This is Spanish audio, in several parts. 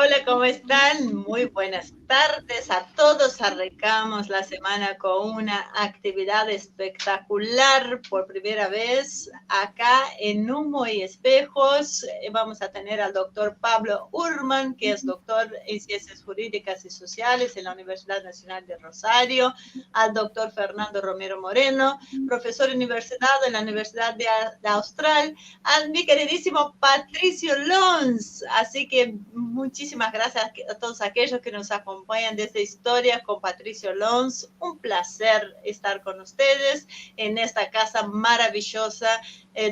Hola, ¿cómo están? Muy buenas tardes a todos. Arrancamos la semana con una actividad espectacular por primera vez acá en Humo y Espejos. Vamos a tener al doctor Pablo Urman, que es doctor en Ciencias Jurídicas y Sociales en la Universidad Nacional de Rosario, al doctor Fernando Romero Moreno, profesor universitario en la Universidad de Austral, a mi queridísimo Patricio Lons. Así que muchísimas gracias a todos aquellos que nos acompañan desde Historia con Patricio Lons. Un placer estar con ustedes en esta casa maravillosa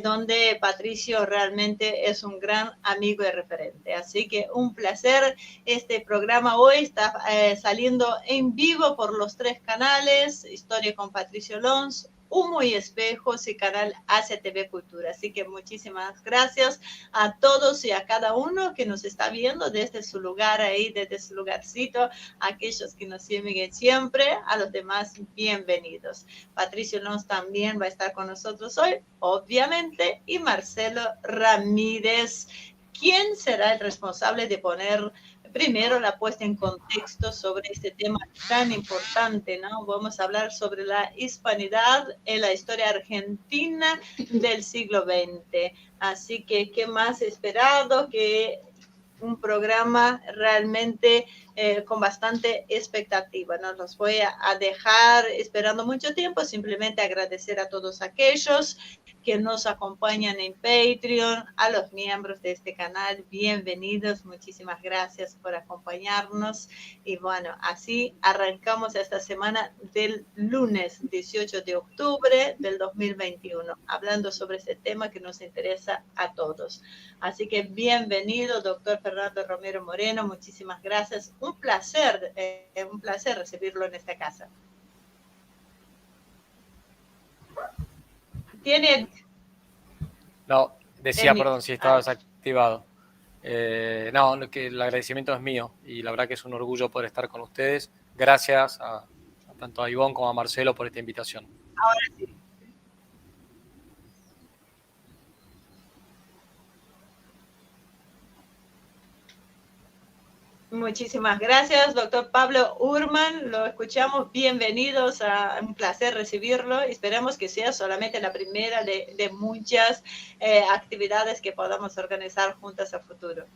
donde Patricio realmente es un gran amigo y referente. Así que un placer. Este programa hoy está saliendo en vivo por los 3 canales, Historia con Patricio Lons, Humo y Espejos y canal ACTV Cultura. Así que muchísimas gracias a todos y a cada uno que nos está viendo desde su lugar ahí, desde su lugarcito, a aquellos que nos siguen siempre, a los demás, bienvenidos. Patricio Lons también va a estar con nosotros hoy, obviamente, y Marcelo Ramírez. ¿Quién será el responsable de poner primero la puesta en contexto sobre este tema tan importante, ¿no? Vamos a hablar sobre la hispanidad en la historia argentina del siglo XX. Así que, ¿qué más esperado que un programa realmente con bastante expectativa? No los voy a dejar esperando mucho tiempo, simplemente agradecer a todos aquellos que nos acompañan en Patreon, a los miembros de este canal, bienvenidos, muchísimas gracias por acompañarnos. Y bueno, así arrancamos esta semana del lunes 18 de octubre del 2021, hablando sobre este tema que nos interesa a todos. Así que bienvenido, doctor Fernando Romero Moreno, muchísimas gracias, un placer recibirlo en esta casa. Tiene... No, decía, perdón, si estaba desactivado. No, que el agradecimiento es mío y la verdad que es un orgullo poder estar con ustedes. Gracias a tanto a Ivonne como a Marcelo por esta invitación. Ahora sí. Muchísimas gracias, doctor Pablo Urman. Lo escuchamos. Bienvenidos. Un placer recibirlo. Esperamos que sea solamente la primera de muchas actividades que podamos organizar juntas a futuro.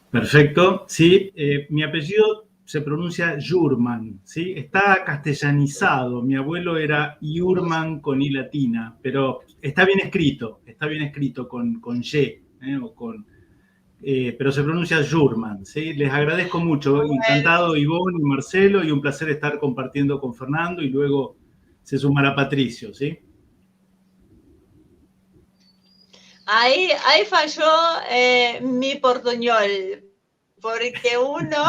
Perfecto. Sí, mi apellido se pronuncia Yurman, ¿sí? Está castellanizado. Mi abuelo era Yurman con I latina, pero está bien escrito con Y, o con... pero se pronuncia Yurman, ¿sí? Les agradezco mucho. Encantado, Ivonne y Marcelo, y un placer estar compartiendo con Fernando, y luego se sumará Patricio, ¿sí? Ahí falló mi portuñol, porque uno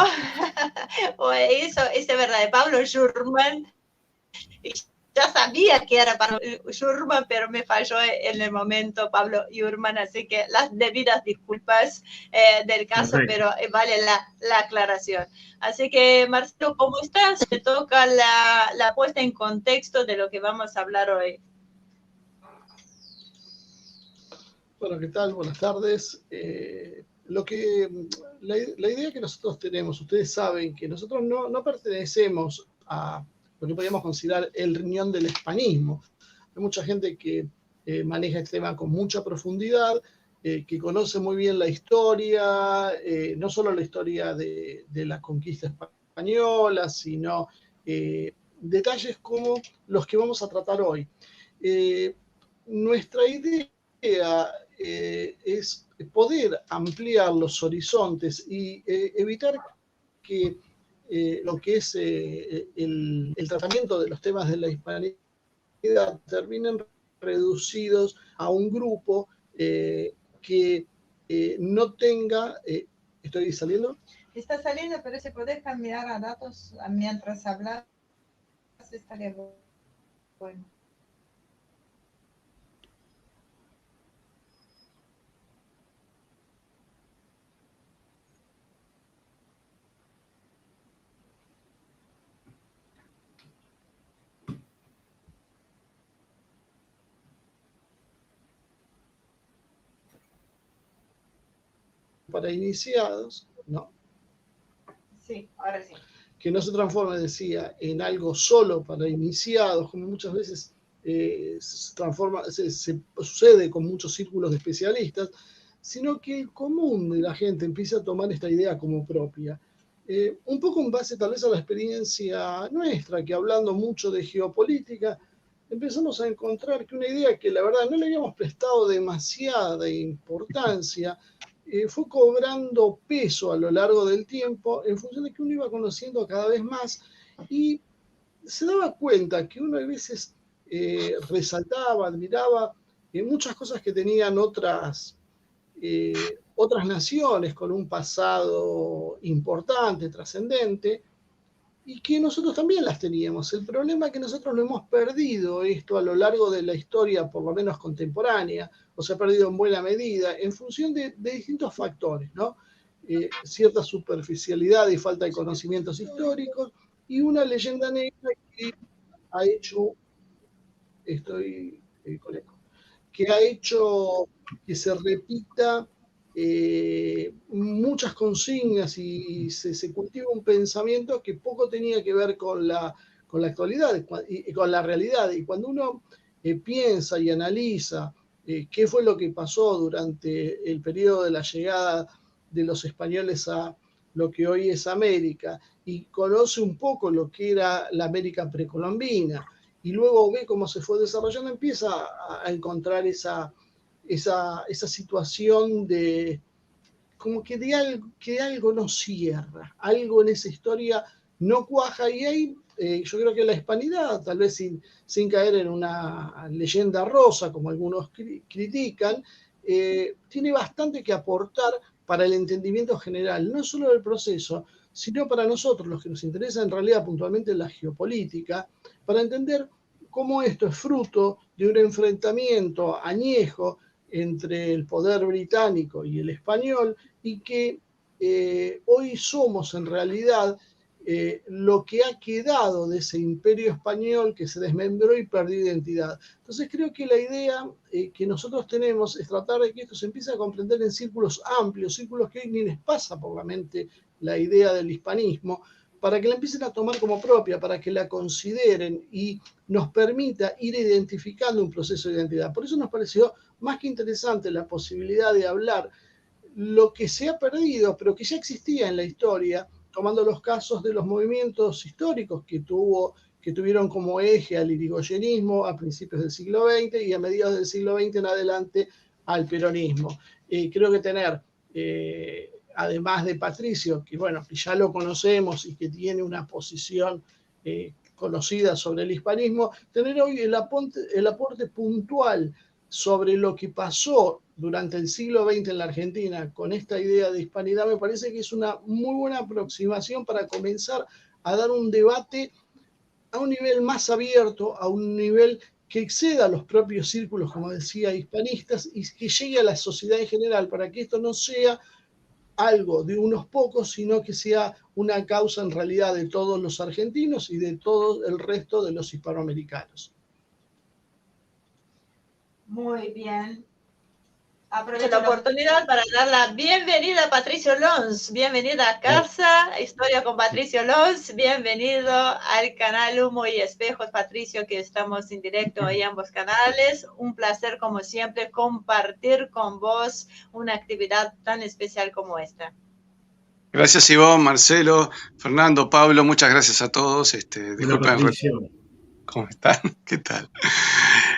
hizo, es verdad, de Pablo Yurman, y ya sabía que era Pablo Yurman, pero me falló en el momento Pablo Yurman, así que las debidas disculpas del caso, perfecto, pero vale la aclaración. Así que, Marcelo, ¿cómo estás? Te toca la puesta en contexto de lo que vamos a hablar hoy. Bueno, ¿qué tal? Buenas tardes. La idea que nosotros tenemos, ustedes saben que nosotros no pertenecemos a lo que podríamos considerar el riñón del hispanismo. Hay mucha gente que maneja este tema con mucha profundidad, que conoce muy bien la historia, no solo la historia de la conquista española, sino detalles como los que vamos a tratar hoy. Nuestra idea es poder ampliar los horizontes y evitar que lo que es el tratamiento de los temas de la hispanidad terminen reducidos a un grupo que no tenga... ¿Estoy saliendo? Está saliendo, pero si podés cambiar a datos mientras hablas, estaría bueno. Para iniciados, ¿no? Sí, ahora sí. Que no se transforme, decía, en algo solo para iniciados, como muchas veces se sucede con muchos círculos de especialistas, sino que el común de la gente empiece a tomar esta idea como propia. Un poco en base tal vez a la experiencia nuestra, que hablando mucho de geopolítica, empezamos a encontrar que una idea que la verdad no le habíamos prestado demasiada importancia, fue cobrando peso a lo largo del tiempo en función de que uno iba conociendo cada vez más y se daba cuenta que uno a veces resaltaba, admiraba muchas cosas que tenían otras naciones con un pasado importante, trascendente, y que nosotros también las teníamos. El problema es que nosotros lo hemos perdido esto a lo largo de la historia, por lo menos contemporánea, o se ha perdido en buena medida, en función de distintos factores, ¿no? Cierta superficialidad y falta de conocimientos históricos, y una leyenda negra que ha hecho, que ha hecho que se repita muchas consignas y se cultiva un pensamiento que poco tenía que ver con la actualidad y con la realidad. Y cuando uno piensa y analiza qué fue lo que pasó durante el periodo de la llegada de los españoles a lo que hoy es América, y conoce un poco lo que era la América precolombina, y luego ve cómo se fue desarrollando, empieza a encontrar esa situación de como que algo no cierra, algo en esa historia no cuaja, y ahí yo creo que la hispanidad, tal vez sin caer en una leyenda rosa, como algunos critican, tiene bastante que aportar para el entendimiento general, no solo del proceso, sino para nosotros, los que nos interesa en realidad puntualmente la geopolítica, para entender cómo esto es fruto de un enfrentamiento añejo entre el poder británico y el español, y que hoy somos en realidad lo que ha quedado de ese imperio español que se desmembró y perdió identidad. Entonces creo que la idea que nosotros tenemos es tratar de que esto se empiece a comprender en círculos amplios, círculos que hoy ni les pasa por la mente la idea del hispanismo, para que la empiecen a tomar como propia, para que la consideren y nos permita ir identificando un proceso de identidad. Por eso nos pareció más que interesante la posibilidad de hablar lo que se ha perdido, pero que ya existía en la historia, tomando los casos de los movimientos históricos que tuvieron como eje al irigoyenismo a principios del siglo XX y a mediados del siglo XX en adelante al peronismo. Creo que tener, además de Patricio, que bueno, que ya lo conocemos y que tiene una posición conocida sobre el hispanismo, tener hoy el aporte puntual sobre lo que pasó durante el siglo XX en la Argentina con esta idea de hispanidad, me parece que es una muy buena aproximación para comenzar a dar un debate a un nivel más abierto, a un nivel que exceda los propios círculos, como decía, hispanistas, y que llegue a la sociedad en general, para que esto no sea algo de unos pocos, sino que sea una causa en realidad de todos los argentinos y de todo el resto de los hispanoamericanos. Muy bien. Aprovecho la oportunidad para dar la bienvenida a Patricio Lons. Bienvenida a casa, Historia con Patricio Lons. Bienvenido al canal Humo y Espejos, Patricio, que estamos en directo en ambos canales. Un placer, como siempre, compartir con vos una actividad tan especial como esta. Gracias, Ivonne, Marcelo, Fernando, Pablo, muchas gracias a todos. Disculpen. ¿Cómo están? ¿Qué tal?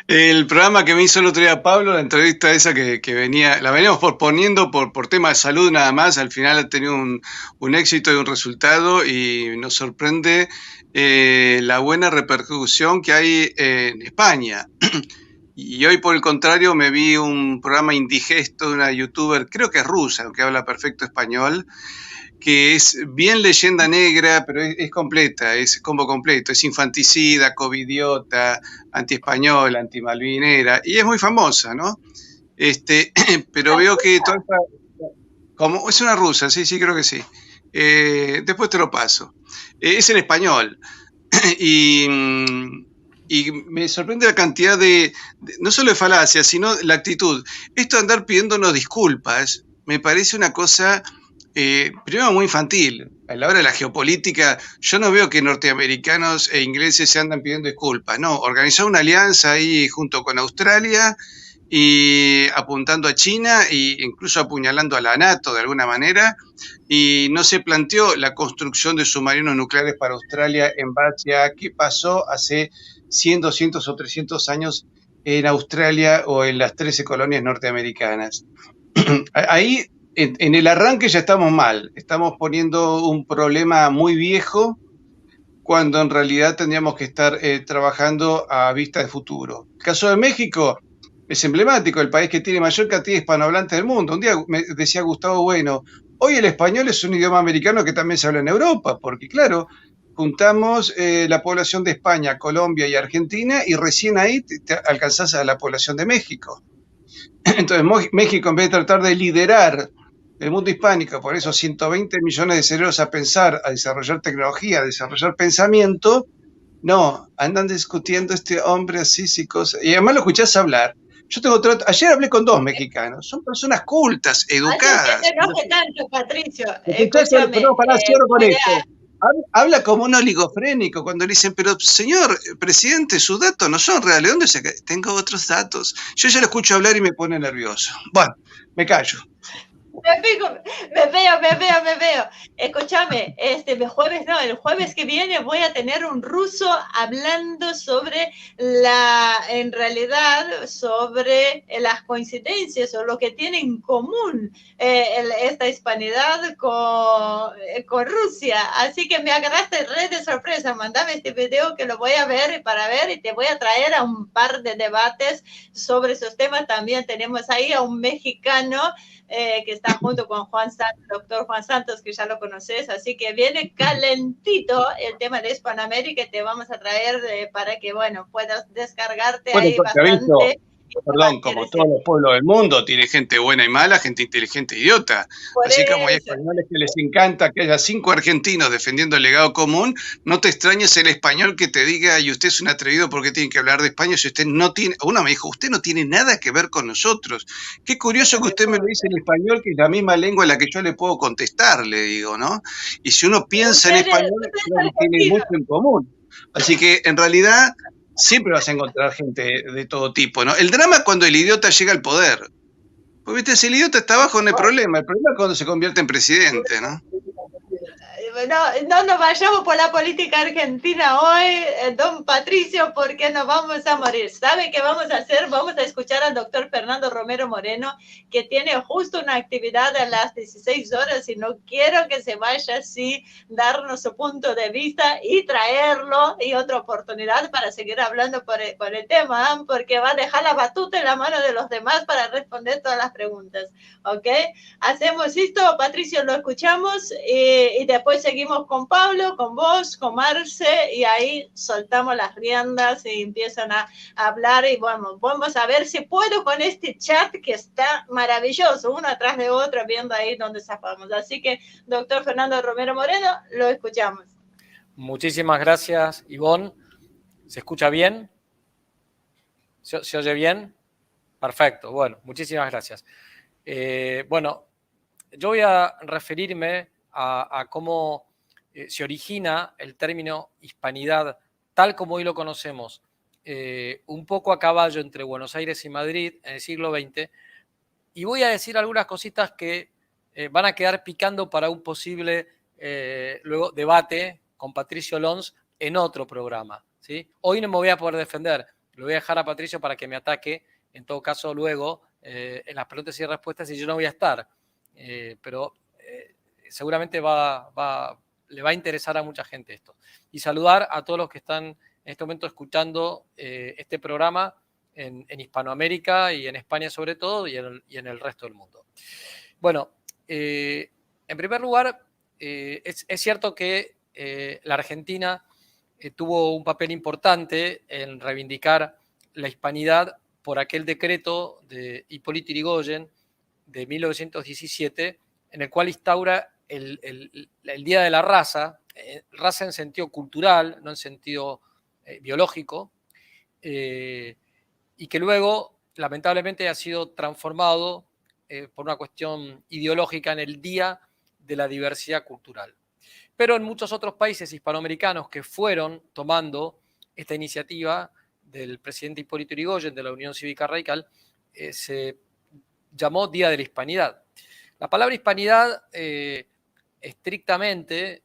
El programa que me hizo el otro día Pablo, la entrevista esa que venía, la veníamos posponiendo por tema de salud nada más, al final ha tenido un éxito y un resultado, y nos sorprende la buena repercusión que hay en España. Y hoy, por el contrario, me vi un programa indigesto de una youtuber, creo que es rusa, aunque habla perfecto español, que es bien leyenda negra, pero es completa, es combo completo, es infanticida, covidiota, anti-española, anti-malvinera, y es muy famosa, ¿no? Pero veo que toda esta, como es una rusa, sí, creo que sí. Después te lo paso. Es en español. Y me sorprende la cantidad de no solo de falacias, sino la actitud. Esto de andar pidiéndonos disculpas, me parece una cosa primero muy infantil. A la hora de la geopolítica, yo no veo que norteamericanos e ingleses se andan pidiendo disculpas. No, organizó una alianza ahí junto con Australia y apuntando a China e incluso apuñalando a la NATO de alguna manera, y no se planteó la construcción de submarinos nucleares para Australia en base a qué pasó hace 100, 200 o 300 años en Australia o en las 13 colonias norteamericanas. Ahí, en el arranque ya estamos mal, estamos poniendo un problema muy viejo cuando en realidad tendríamos que estar trabajando a vista de futuro. El caso de México es emblemático, el país que tiene mayor cantidad de hispanohablantes del mundo. Un día me decía Gustavo Bueno, hoy el español es un idioma americano que también se habla en Europa, porque claro, juntamos la población de España, Colombia y Argentina y recién ahí te alcanzás a la población de México. Entonces México, en vez de tratar de liderar el mundo hispánico, por esos 120 millones de cerebros a pensar, a desarrollar tecnología, a desarrollar pensamiento, no, andan discutiendo este hombre así, sí, cosas. Y además lo escuchás hablar. Yo tengo ayer hablé con 2 mexicanos, son personas cultas, educadas. No te enojes tanto, Patricio. Escúchame, pero para cierro con esto. Habla como un oligofrénico cuando le dicen, pero señor presidente, sus datos no son reales. ¿Dónde se cae? Tengo otros datos. Yo ya lo escucho hablar y me pone nervioso. Bueno, me callo. Me veo. Escúchame, el jueves que viene voy a tener un ruso hablando sobre en realidad, sobre las coincidencias o lo que tiene en común esta hispanidad con Rusia. Así que me agarraste re de sorpresa. Mándame este video que lo voy a ver y te voy a traer a un par de debates sobre esos temas. También tenemos ahí a un mexicano que está junto con doctor Juan Santos, que ya lo conoces, así que viene calentito el tema de Hispanoamérica y te vamos a traer para que, bueno, puedas descargarte ahí bastante. Perdón, como todos los pueblos del mundo, tiene gente buena y mala, gente inteligente e idiota. Así como hay españoles que les encanta que haya 5 argentinos defendiendo el legado común, no te extrañes el español que te diga, y usted es un atrevido porque tiene que hablar de España si usted no tiene... Uno me dijo, usted no tiene nada que ver con nosotros. Qué curioso que usted me lo dice en español, que es la misma lengua en la que yo le puedo contestar, le digo, ¿no? Y si uno piensa en español, creo que tiene mucho en común. Así que, en realidad... siempre vas a encontrar gente de todo tipo, ¿no? El drama es cuando el idiota llega al poder. Pues, viste, si el idiota está abajo no hay problema. El problema es cuando se convierte en presidente, ¿no? No nos vayamos por la política argentina hoy, don Patricio, porque nos vamos a morir. ¿Sabe qué vamos a hacer? Vamos a escuchar al doctor Fernando Romero Moreno, que tiene justo una actividad a las 16 horas y no quiero que se vaya sin darnos su punto de vista y traerlo y otra oportunidad para seguir hablando por el tema, porque va a dejar la batuta en la mano de los demás para responder todas las preguntas. ¿Ok? Hacemos esto, Patricio, lo escuchamos y después seguimos con Pablo, con vos, con Marce, y ahí soltamos las riendas y empiezan a hablar y vamos a ver si puedo con este chat que está maravilloso, uno atrás de otro, viendo ahí dónde zafamos. Así que, doctor Fernando Romero Moreno, lo escuchamos. Muchísimas gracias, Ivonne. ¿Se escucha bien? ¿Se oye bien? Perfecto, bueno, muchísimas gracias. Bueno, yo voy a referirme a cómo se origina el término hispanidad, tal como hoy lo conocemos, un poco a caballo entre Buenos Aires y Madrid en el siglo XX, y voy a decir algunas cositas que van a quedar picando para un posible luego debate con Patricio Lons en otro programa, ¿sí? Hoy no me voy a poder defender, lo voy a dejar a Patricio para que me ataque, en todo caso luego, en las preguntas y respuestas, y yo no voy a estar, pero seguramente le va a interesar a mucha gente esto. Y saludar a todos los que están en este momento escuchando este programa en Hispanoamérica y en España sobre todo y en el resto del mundo. Bueno, en primer lugar, es cierto que la Argentina tuvo un papel importante en reivindicar la hispanidad por aquel decreto de Hipólito Yrigoyen de 1917, en el cual instaura el Día de la Raza, raza en sentido cultural, no en sentido biológico, y que luego, lamentablemente, ha sido transformado por una cuestión ideológica en el Día de la diversidad cultural. Pero en muchos otros países hispanoamericanos que fueron tomando esta iniciativa del presidente Hipólito Yrigoyen de la Unión Cívica Radical, se llamó Día de la Hispanidad. La palabra hispanidad estrictamente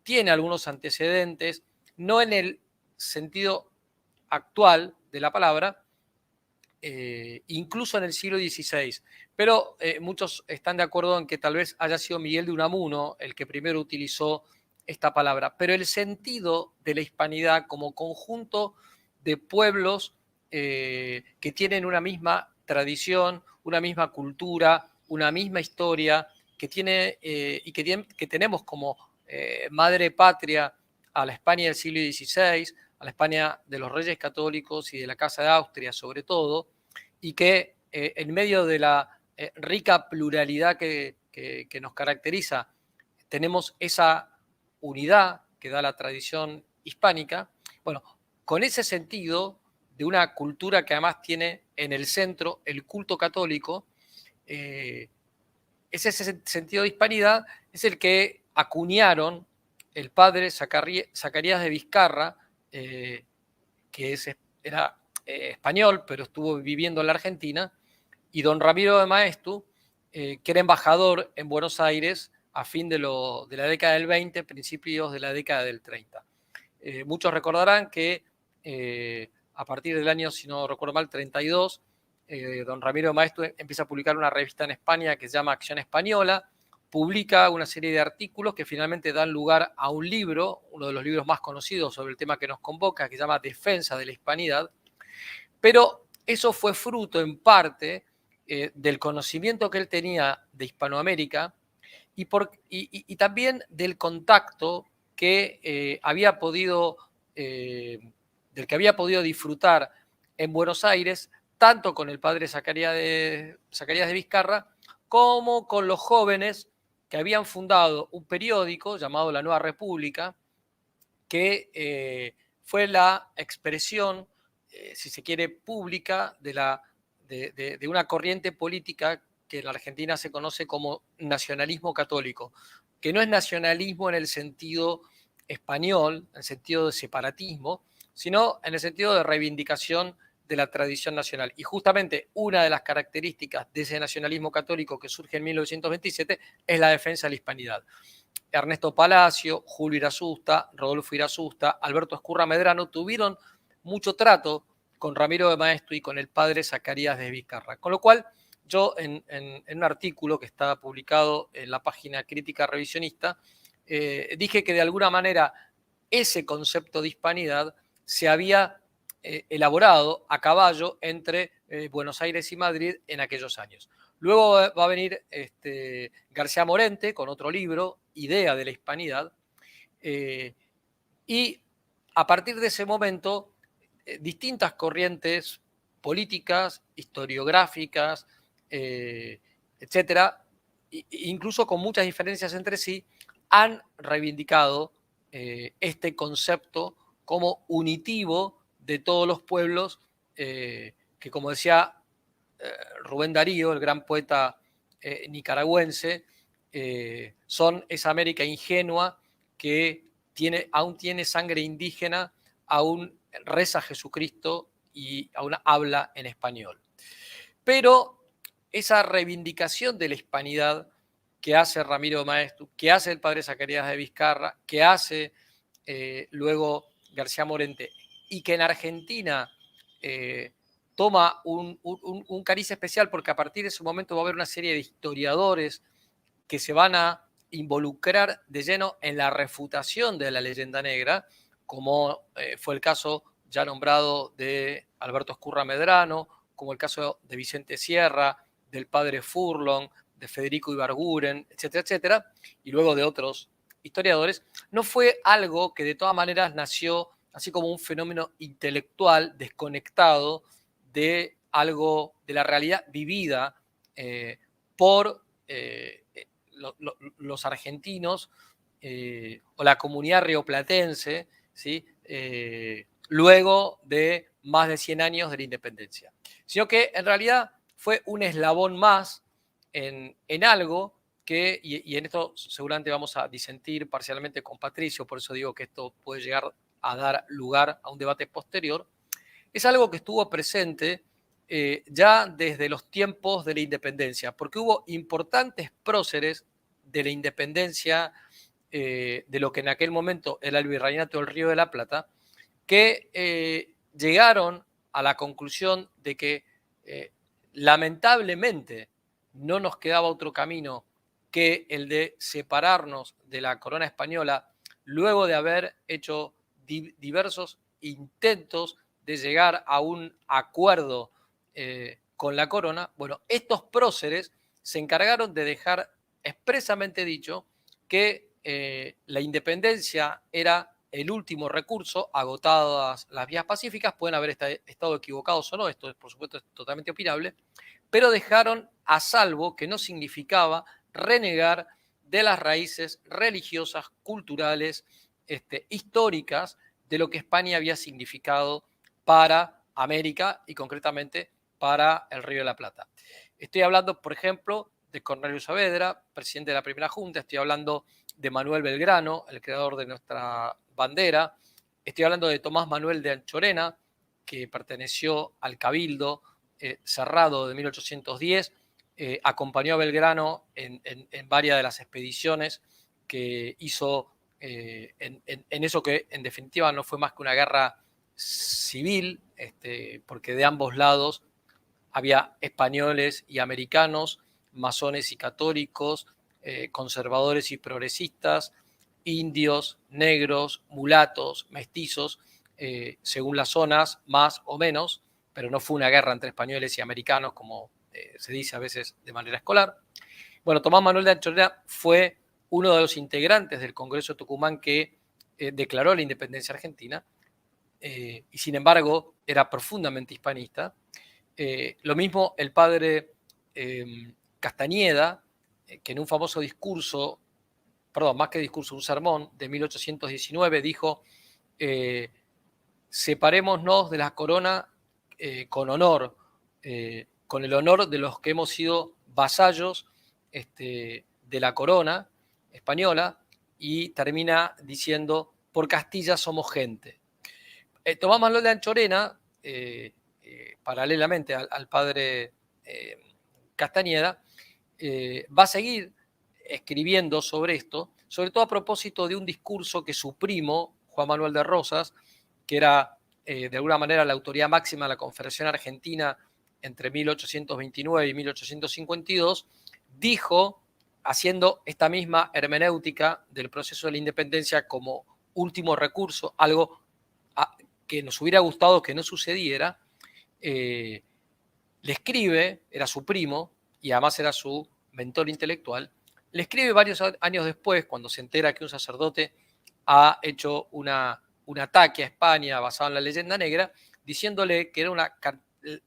tiene algunos antecedentes, no en el sentido actual de la palabra, incluso en el siglo XVI, pero muchos están de acuerdo en que tal vez haya sido Miguel de Unamuno el que primero utilizó esta palabra, pero el sentido de la hispanidad como conjunto de pueblos que tienen una misma tradición, una misma cultura, una misma historia, que tenemos como madre patria a la España del siglo XVI, a la España de los Reyes Católicos y de la Casa de Austria sobre todo, y que en medio de la rica pluralidad que nos caracteriza, tenemos esa unidad que da la tradición hispánica. Bueno, con ese sentido de una cultura que además tiene en el centro el culto católico, ese sentido de hispanidad es el que acuñaron el padre Zacarías de Vizcarra, que era español, pero estuvo viviendo en la Argentina, y don Ramiro de Maeztu, que era embajador en Buenos Aires a fin de la década del 20, principios de la década del 30. Muchos recordarán que a partir del año, si no recuerdo mal, 32, don Ramiro de Maeztu empieza a publicar una revista en España que se llama Acción Española, publica una serie de artículos que finalmente dan lugar a un libro, uno de los libros más conocidos sobre el tema que nos convoca, que se llama Defensa de la Hispanidad, pero eso fue fruto en parte del conocimiento que él tenía de Hispanoamérica y también del contacto que del que había podido disfrutar en Buenos Aires, tanto con el padre Zacarías de Vizcarra, como con los jóvenes que habían fundado un periódico llamado La Nueva República, que fue la expresión, si se quiere, pública de una corriente política que en la Argentina se conoce como nacionalismo católico, que no es nacionalismo en el sentido español, en el sentido de separatismo, sino en el sentido de reivindicación de la tradición nacional. Y justamente una de las características de ese nacionalismo católico que surge en 1927 es la defensa de la hispanidad. Ernesto Palacio, Julio Irasusta, Rodolfo Irasusta, Alberto Ezcurra Medrano tuvieron mucho trato con Ramiro de Maeztu y con el padre Zacarías de Vizcarra. Con lo cual, yo en un artículo que está publicado en la página Crítica Revisionista, dije que de alguna manera ese concepto de hispanidad se había elaborado a caballo entre Buenos Aires y Madrid en aquellos años. Luego va a venir García Morente con otro libro, Idea de la Hispanidad, y a partir de ese momento distintas corrientes políticas, historiográficas, etcétera, incluso con muchas diferencias entre sí, han reivindicado este concepto como unitivo de todos los pueblos, que como decía Rubén Darío, el gran poeta nicaragüense, son esa América ingenua que aún tiene sangre indígena, aún reza a Jesucristo y aún habla en español. Pero esa reivindicación de la hispanidad que hace Ramiro de Maeztu, que hace el padre Zacarías de Vizcarra, que hace luego García Morente, y que en Argentina toma un cariz especial porque a partir de ese momento va a haber una serie de historiadores que se van a involucrar de lleno en la refutación de la leyenda negra, como fue el caso ya nombrado de Alberto Ezcurra Medrano, como el caso de Vicente Sierra, del padre Furlong, de Federico Ibarguren, etcétera, etcétera, y luego de otros historiadores. No fue algo que de todas maneras nació así como un fenómeno intelectual desconectado de algo, de la realidad vivida por los argentinos o la comunidad rioplatense, ¿sí? Luego de más de 100 años de la independencia, sino que en realidad fue un eslabón más en algo que, y en esto seguramente vamos a disentir parcialmente con Patricio, por eso digo que esto puede llegar a dar lugar a un debate posterior, es algo que estuvo presente ya desde los tiempos de la independencia, porque hubo importantes próceres de la independencia de lo que en aquel momento era el Virreinato del Río de la Plata, que llegaron a la conclusión de que lamentablemente no nos quedaba otro camino que el de separarnos de la corona española luego de haber hecho diversos intentos de llegar a un acuerdo con la corona. Bueno, estos próceres se encargaron de dejar expresamente dicho que la independencia era el último recurso, agotadas las vías pacíficas, pueden haber estado equivocados o no, esto por supuesto es totalmente opinable, pero dejaron a salvo que no significaba renegar de las raíces religiosas, culturales, históricas de lo que España había significado para América y concretamente para el Río de la Plata. Estoy hablando, por ejemplo, de Cornelio Saavedra, presidente de la primera Junta, estoy hablando de Manuel Belgrano, el creador de nuestra bandera, estoy hablando de Tomás Manuel de Anchorena, que perteneció al Cabildo cerrado de 1810, acompañó a Belgrano en varias de las expediciones que hizo en eso que en definitiva no fue más que una guerra civil, porque de ambos lados había españoles y americanos, masones y católicos, conservadores y progresistas, indios, negros, mulatos, mestizos, según las zonas, más o menos, pero no fue una guerra entre españoles y americanos, como se dice a veces de manera escolar. Bueno, Tomás Manuel de Anchorena fue uno de los integrantes del Congreso de Tucumán que declaró la independencia argentina, y sin embargo era profundamente hispanista. Lo mismo el padre Castañeda, que en un famoso discurso, perdón, más que discurso, un sermón de 1819 dijo: separémonos de la corona con honor, con el honor de los que hemos sido vasallos de la corona española, y termina diciendo: por Castilla somos gente. Tomás Manuel de Anchorena, paralelamente al padre Castañeda, va a seguir escribiendo sobre esto, sobre todo a propósito de un discurso que su primo, Juan Manuel de Rosas, que era de alguna manera la autoridad máxima de la Confederación Argentina entre 1829 y 1852, dijo, haciendo esta misma hermenéutica del proceso de la independencia como último recurso, algo que nos hubiera gustado que no sucediera, le escribe, era su primo y además era su mentor intelectual, le escribe varios años después, cuando se entera que un sacerdote ha hecho un ataque a España basado en la leyenda negra, diciéndole que,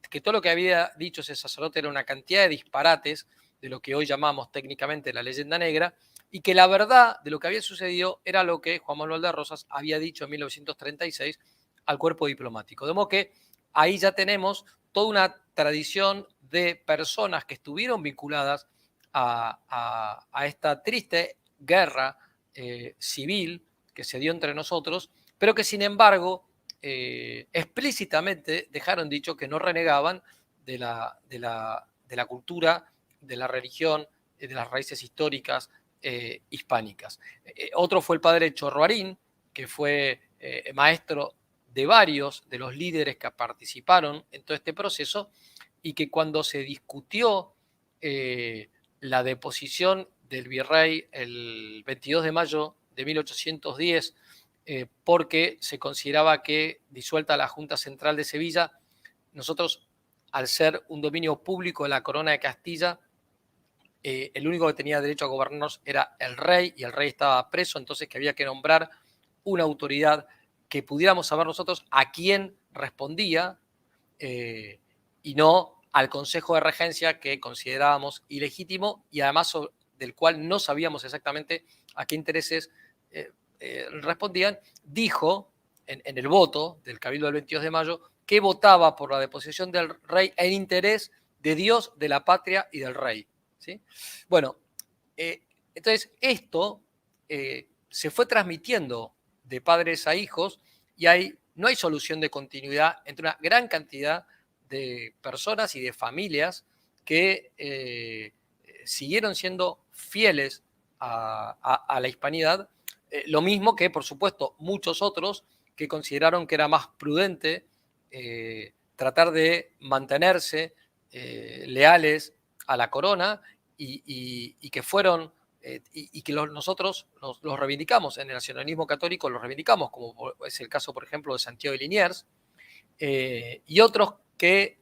que todo lo que había dicho ese sacerdote era una cantidad de disparates de lo que hoy llamamos técnicamente la leyenda negra, y que la verdad de lo que había sucedido era lo que Juan Manuel de Rosas había dicho en 1936 al cuerpo diplomático. De modo que ahí ya tenemos toda una tradición de personas que estuvieron vinculadas a esta triste guerra civil que se dio entre nosotros, pero que sin embargo explícitamente dejaron dicho que no renegaban de la cultura, de la religión, de las raíces históricas hispánicas. Otro fue el padre Chorroarín, que fue maestro de varios de los líderes que participaron en todo este proceso, y que cuando se discutió la deposición del virrey el 22 de mayo de 1810, porque se consideraba que, disuelta la Junta Central de Sevilla, nosotros, al ser un dominio público de la Corona de Castilla, el único que tenía derecho a gobernarnos era el rey, y el rey estaba preso, entonces que había que nombrar una autoridad que pudiéramos saber nosotros a quién respondía, y no al Consejo de Regencia, que considerábamos ilegítimo y además del cual no sabíamos exactamente a qué intereses respondían. Dijo en el voto del Cabildo del 22 de mayo que votaba por la deposición del rey en interés de Dios, de la patria y del rey, ¿sí? Bueno, Entonces, esto se fue transmitiendo de padres a hijos y no hay solución de continuidad entre una gran cantidad de personas y de familias que siguieron siendo fieles a la hispanidad, lo mismo que, por supuesto, muchos otros que consideraron que era más prudente tratar de mantenerse leales a la corona y que fueron y que nosotros los reivindicamos, en el nacionalismo católico los reivindicamos, como es el caso, por ejemplo, de Santiago de Liniers, y otros que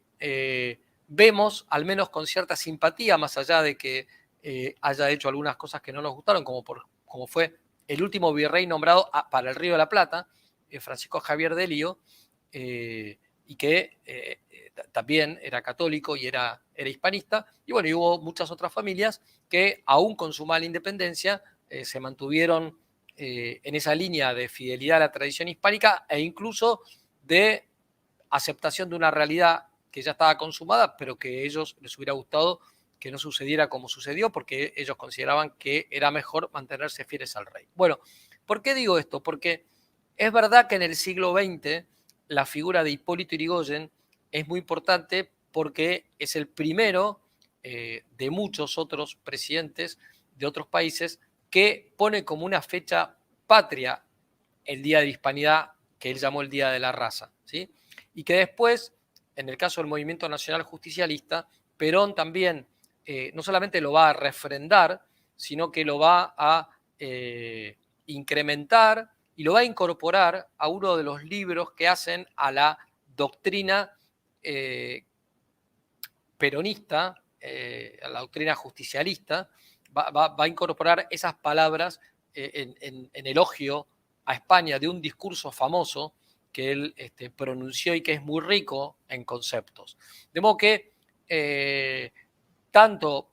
vemos, al menos con cierta simpatía, más allá de que haya hecho algunas cosas que no nos gustaron, como fue el último virrey nombrado para el Río de la Plata, Francisco Javier de Lío, y que también era católico y era hispanista, y bueno, y hubo muchas otras familias que aún con su mala independencia se mantuvieron en esa línea de fidelidad a la tradición hispánica e incluso de aceptación de una realidad que ya estaba consumada, pero que a ellos les hubiera gustado que no sucediera como sucedió, porque ellos consideraban que era mejor mantenerse fieles al rey. Bueno, ¿por qué digo esto? Porque es verdad que en el siglo XX la figura de Hipólito Yrigoyen es muy importante porque es el primero de muchos otros presidentes de otros países que pone como una fecha patria el Día de la Hispanidad, que él llamó el Día de la Raza, ¿sí? Y que después, en el caso del Movimiento Nacional Justicialista, Perón también no solamente lo va a refrendar, sino que lo va a incrementar y lo va a incorporar a uno de los libros que hacen a la doctrina peronista, a la doctrina justicialista, va a incorporar esas palabras en elogio a España de un discurso famoso que él pronunció y que es muy rico en conceptos. De modo que tanto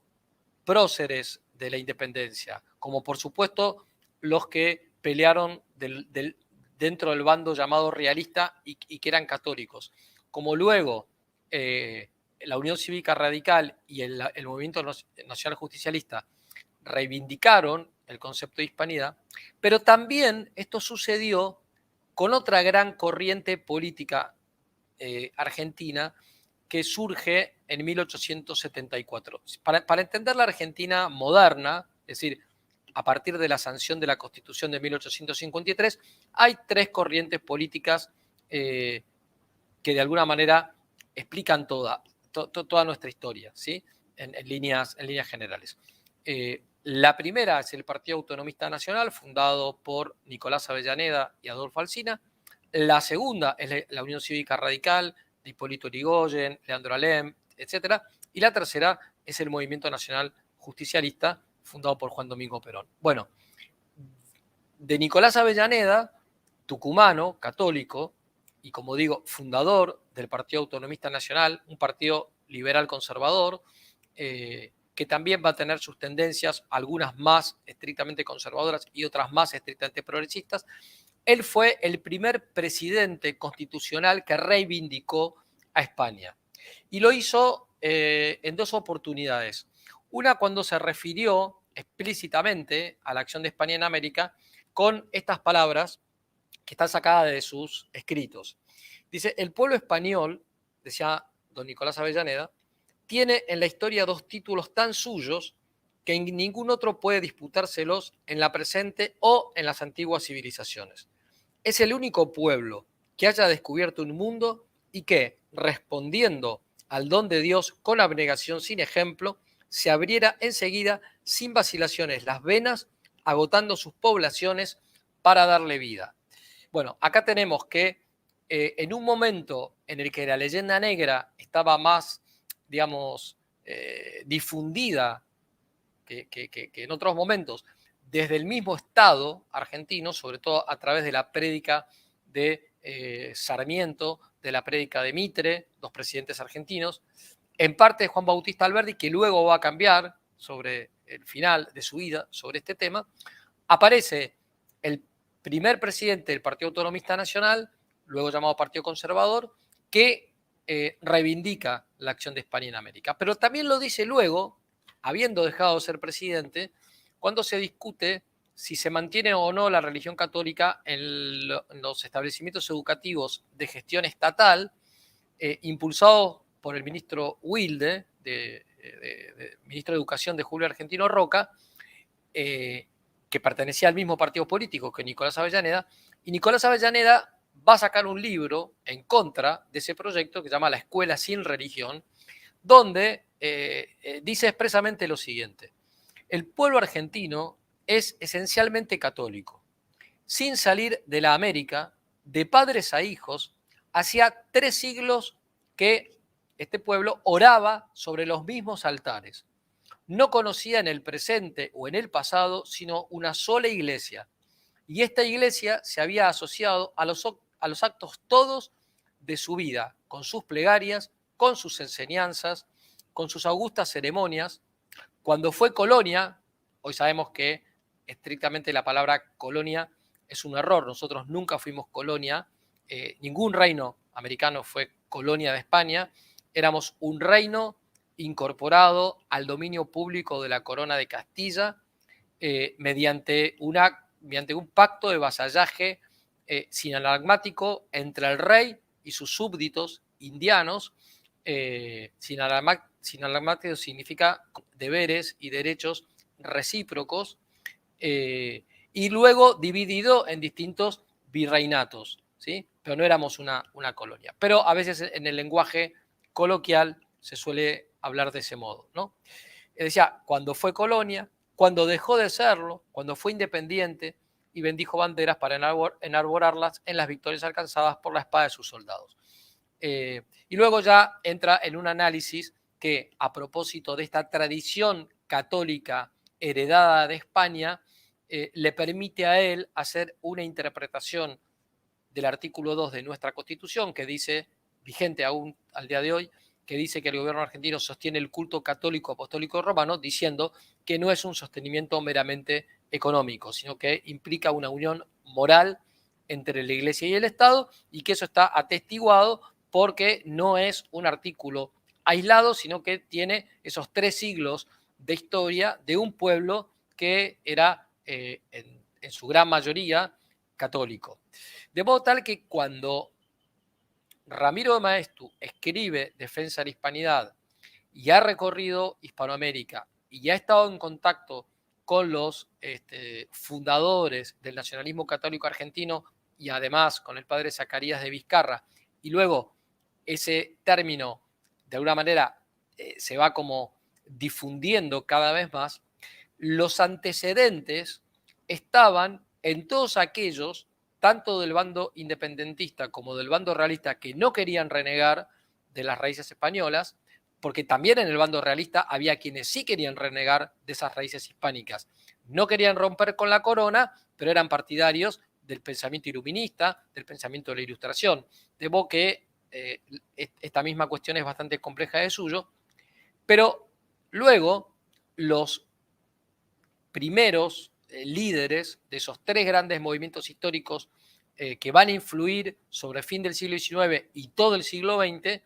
próceres de la independencia como, por supuesto, los que pelearon dentro del bando llamado realista y que eran católicos, como luego la Unión Cívica Radical y el Movimiento Nacional Justicialista reivindicaron el concepto de hispanidad, pero también esto sucedió con otra gran corriente política argentina que surge en 1874. Para entender la Argentina moderna, es decir, a partir de la sanción de la Constitución de 1853, hay tres corrientes políticas que de alguna manera explican toda nuestra historia, ¿sí? en líneas generales. La primera es el Partido Autonomista Nacional, fundado por Nicolás Avellaneda y Adolfo Alsina. La segunda es la Unión Cívica Radical, de Hipólito Yrigoyen, Leandro Alem, etc. Y la tercera es el Movimiento Nacional Justicialista, fundado por Juan Domingo Perón. Bueno, de Nicolás Avellaneda, tucumano, católico, y como digo, fundador del Partido Autonomista Nacional, un partido liberal conservador, que también va a tener sus tendencias, algunas más estrictamente conservadoras y otras más estrictamente progresistas. Él fue el primer presidente constitucional que reivindicó a España. Y lo hizo en dos oportunidades. Una cuando se refirió explícitamente a la acción de España en América con estas palabras que están sacadas de sus escritos. Dice, el pueblo español, decía don Nicolás Avellaneda, tiene en la historia dos títulos tan suyos que ningún otro puede disputárselos en la presente o en las antiguas civilizaciones. Es el único pueblo que haya descubierto un mundo y que, respondiendo al don de Dios con abnegación sin ejemplo, se abriera enseguida, sin vacilaciones, las venas, agotando sus poblaciones para darle vida. Bueno, acá tenemos que en un momento en el que la leyenda negra estaba más, digamos, difundida que en otros momentos, desde el mismo Estado argentino, sobre todo a través de la prédica de Sarmiento, de la prédica de Mitre, dos presidentes argentinos, en parte de Juan Bautista Alberdi, que luego va a cambiar sobre el final de su vida sobre este tema, aparece el primer presidente del Partido Autonomista Nacional, luego llamado Partido Conservador, que reivindica la acción de España en América. Pero también lo dice luego, habiendo dejado de ser presidente, cuando se discute si se mantiene o no la religión católica en los establecimientos educativos de gestión estatal, impulsados por el ministro Wilde, ministro de Educación de Julio Argentino Roca, que pertenecía al mismo partido político que Nicolás Avellaneda, y Nicolás Avellaneda va a sacar un libro en contra de ese proyecto que se llama La Escuela sin Religión, donde dice expresamente lo siguiente: el pueblo argentino es esencialmente católico. Sin salir de la América, de padres a hijos, hacía 3 siglos que este pueblo oraba sobre los mismos altares. No conocía en el presente o en el pasado sino una sola iglesia. Y esta iglesia se había asociado a los actos todos de su vida, con sus plegarias, con sus enseñanzas, con sus augustas ceremonias. Cuando fue colonia, hoy sabemos que estrictamente la palabra colonia es un error, nosotros nunca fuimos colonia, ningún reino americano fue colonia de España, éramos un reino incorporado al dominio público de la corona de Castilla mediante un pacto de vasallaje sinalagmático entre el rey y sus súbditos indianos. Sinalagmático significa deberes y derechos recíprocos, y luego dividido en distintos virreinatos, ¿sí? Pero no éramos una colonia. Pero a veces en el lenguaje coloquial se suele hablar de ese modo, ¿no? Decía, cuando fue colonia, cuando dejó de serlo, cuando fue independiente y bendijo banderas para enarborarlas en las victorias alcanzadas por la espada de sus soldados. Y luego ya entra en un análisis que, a propósito de esta tradición católica heredada de España, le permite a él hacer una interpretación del artículo 2 de nuestra Constitución, que dice, vigente aún al día de hoy, que dice que el gobierno argentino sostiene el culto católico apostólico romano, diciendo que no es un sostenimiento meramente económico, sino que implica una unión moral entre la Iglesia y el Estado, y que eso está atestiguado porque no es un artículo aislado, sino que tiene esos 3 siglos de historia de un pueblo que era en su gran mayoría católico. De modo tal que cuando Ramiro de Maeztu escribe Defensa de la Hispanidad y ha recorrido Hispanoamérica y ha estado en contacto con los fundadores del nacionalismo católico argentino y además con el padre Zacarías de Vizcarra, y luego ese término de alguna manera se va como difundiendo cada vez más, los antecedentes estaban en todos aquellos, tanto del bando independentista como del bando realista, que no querían renegar de las raíces españolas, porque también en el bando realista había quienes sí querían renegar de esas raíces hispánicas. No querían romper con la corona, pero eran partidarios del pensamiento iluminista, del pensamiento de la Ilustración. De modo que esta misma cuestión es bastante compleja de suyo, pero luego los primeros líderes de esos 3 grandes movimientos históricos que van a influir sobre el fin del siglo XIX y todo el siglo XX,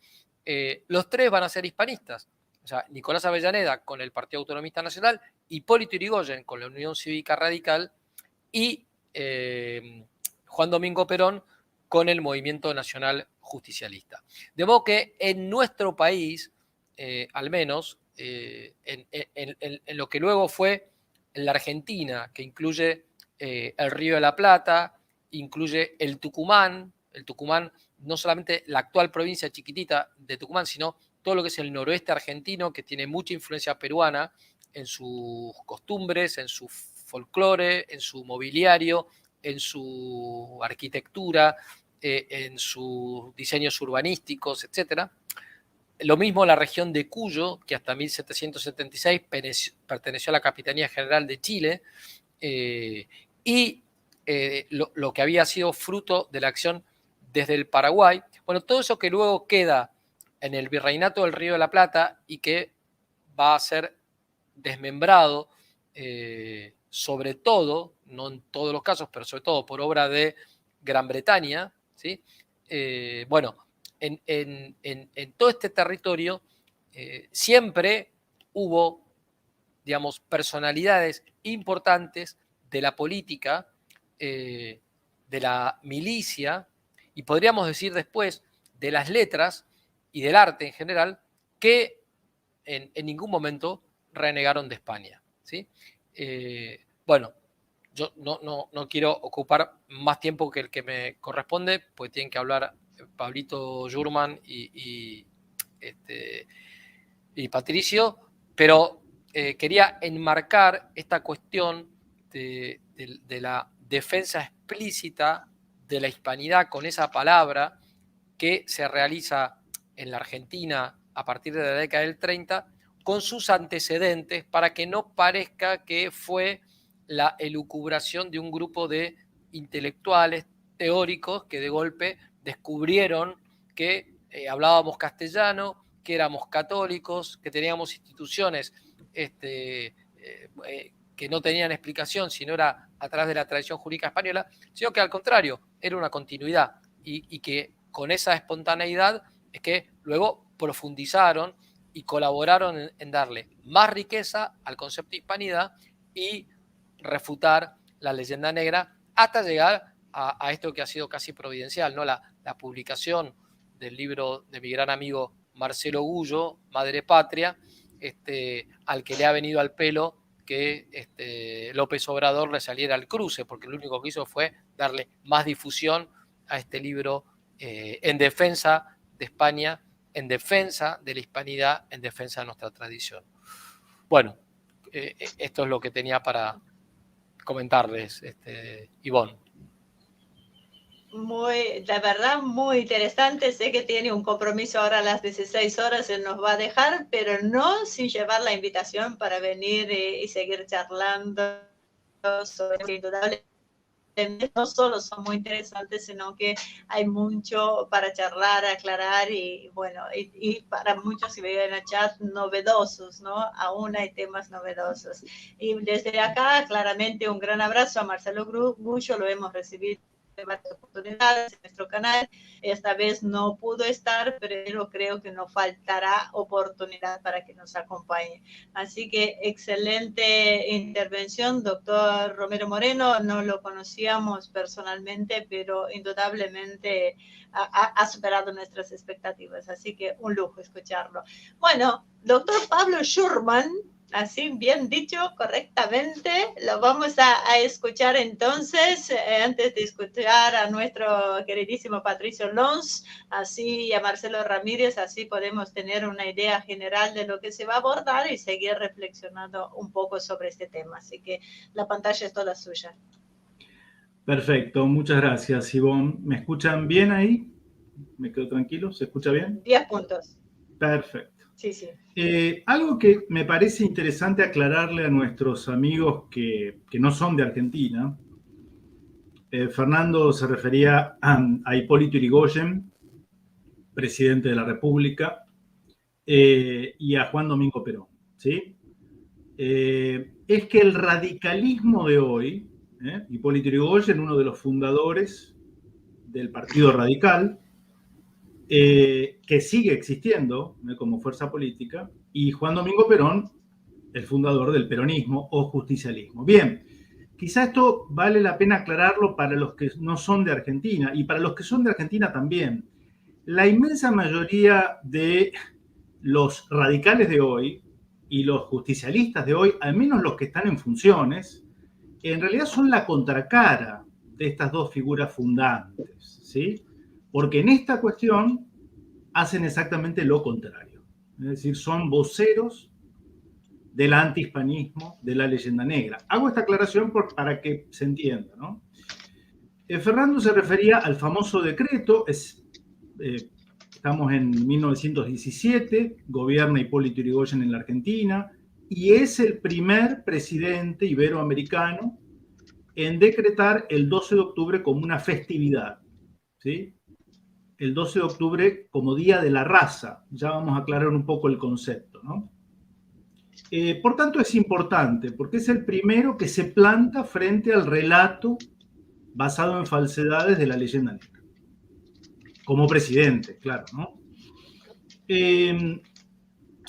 los 3 van a ser hispanistas. O sea, Nicolás Avellaneda con el Partido Autonomista Nacional, Hipólito Yrigoyen con la Unión Cívica Radical y Juan Domingo Perón con el Movimiento Nacional Justicialista. De modo que en nuestro país, al menos, en lo que luego fue la Argentina, que incluye el Río de la Plata, incluye el Tucumán no solamente la actual provincia chiquitita de Tucumán, sino todo lo que es el noroeste argentino, que tiene mucha influencia peruana en sus costumbres, en su folclore, en su mobiliario, en su arquitectura, en sus diseños urbanísticos, etc. Lo mismo la región de Cuyo, que hasta 1776 perteneció a la Capitanía General de Chile, y lo que había sido fruto de la acción desde el Paraguay. Bueno, todo eso que luego queda en el Virreinato del Río de la Plata y que va a ser desmembrado, sobre todo, no en todos los casos, pero sobre todo por obra de Gran Bretaña, ¿sí? Bueno, en todo este territorio siempre hubo digamos, personalidades importantes de la política, de la milicia, y podríamos decir después de las letras y del arte en general, que en ningún momento renegaron de España, ¿sí? Bueno, yo no quiero ocupar más tiempo que el que me corresponde, porque tienen que hablar Pablito Jurman y Patricio, pero quería enmarcar esta cuestión de la defensa explícita de la hispanidad con esa palabra que se realiza en la Argentina a partir de la década del 30, con sus antecedentes, para que no parezca que fue la elucubración de un grupo de intelectuales teóricos que de golpe descubrieron que hablábamos castellano, que éramos católicos, que teníamos instituciones que no tenían explicación, sino era a través de la tradición jurídica española, sino que al contrario, era una continuidad y que con esa espontaneidad es que luego profundizaron y colaboraron en darle más riqueza al concepto de hispanidad y refutar la leyenda negra hasta llegar a esto que ha sido casi providencial, ¿no? La publicación del libro de mi gran amigo Marcelo Gullo, Madre Patria, al que le ha venido al pelo que López Obrador le saliera al cruce, porque lo único que hizo fue darle más difusión a este libro en defensa de España, en defensa de la hispanidad, en defensa de nuestra tradición. Bueno, esto es lo que tenía para comentarles, Ivonne. La verdad, muy interesante. Sé que tiene un compromiso ahora a las 16 horas, él nos va a dejar, pero no sin llevar la invitación para venir y seguir charlando sobre indudable. No solo son muy interesantes, sino que hay mucho para charlar, aclarar y bueno, y para muchos, si ven el chat, novedosos, ¿no? Aún hay temas novedosos. Y desde acá, claramente, un gran abrazo a Marcelo Gullo, lo hemos recibido en varias oportunidades en nuestro canal. Esta vez no pudo estar, pero creo que nos faltará oportunidad para que nos acompañe. Así que excelente intervención, doctor Romero Moreno. No lo conocíamos personalmente, pero indudablemente ha superado nuestras expectativas. Así que un lujo escucharlo. Bueno, doctor Pablo Jurman, así bien dicho, correctamente, lo vamos a escuchar entonces, antes de escuchar a nuestro queridísimo Patricio Lons, así a Marcelo Ramírez, así podemos tener una idea general de lo que se va a abordar y seguir reflexionando un poco sobre este tema. Así que la pantalla es toda suya. Perfecto, muchas gracias, Ivonne. ¿Me escuchan bien ahí? ¿Me quedo tranquilo? ¿Se escucha bien? 10 puntos. Perfecto. Sí, sí. Algo que me parece interesante aclararle a nuestros amigos que no son de Argentina. Fernando se refería a Hipólito Yrigoyen, presidente de la República, y a Juan Domingo Perón, ¿sí? Es que el radicalismo de hoy, Hipólito Yrigoyen, uno de los fundadores del Partido Radical, que sigue existiendo como fuerza política, y Juan Domingo Perón, el fundador del peronismo o justicialismo. Bien, quizá esto vale la pena aclararlo para los que no son de Argentina y para los que son de Argentina también. La inmensa mayoría de los radicales de hoy y los justicialistas de hoy, al menos los que están en funciones, en realidad son la contracara de estas dos figuras fundantes, ¿sí? Porque en esta cuestión hacen exactamente lo contrario. Es decir, son voceros del antihispanismo, de la leyenda negra. Hago esta aclaración para que se entienda, ¿no? Fernando se refería al famoso decreto, estamos en 1917, gobierna Hipólito Yrigoyen en la Argentina, y es el primer presidente iberoamericano en decretar el 12 de octubre como una festividad, ¿sí? El 12 de octubre como Día de la Raza. Ya vamos a aclarar un poco el concepto, ¿no? Por tanto, es importante, porque es el primero que se planta frente al relato basado en falsedades de la leyenda negra. Como presidente, claro, ¿no?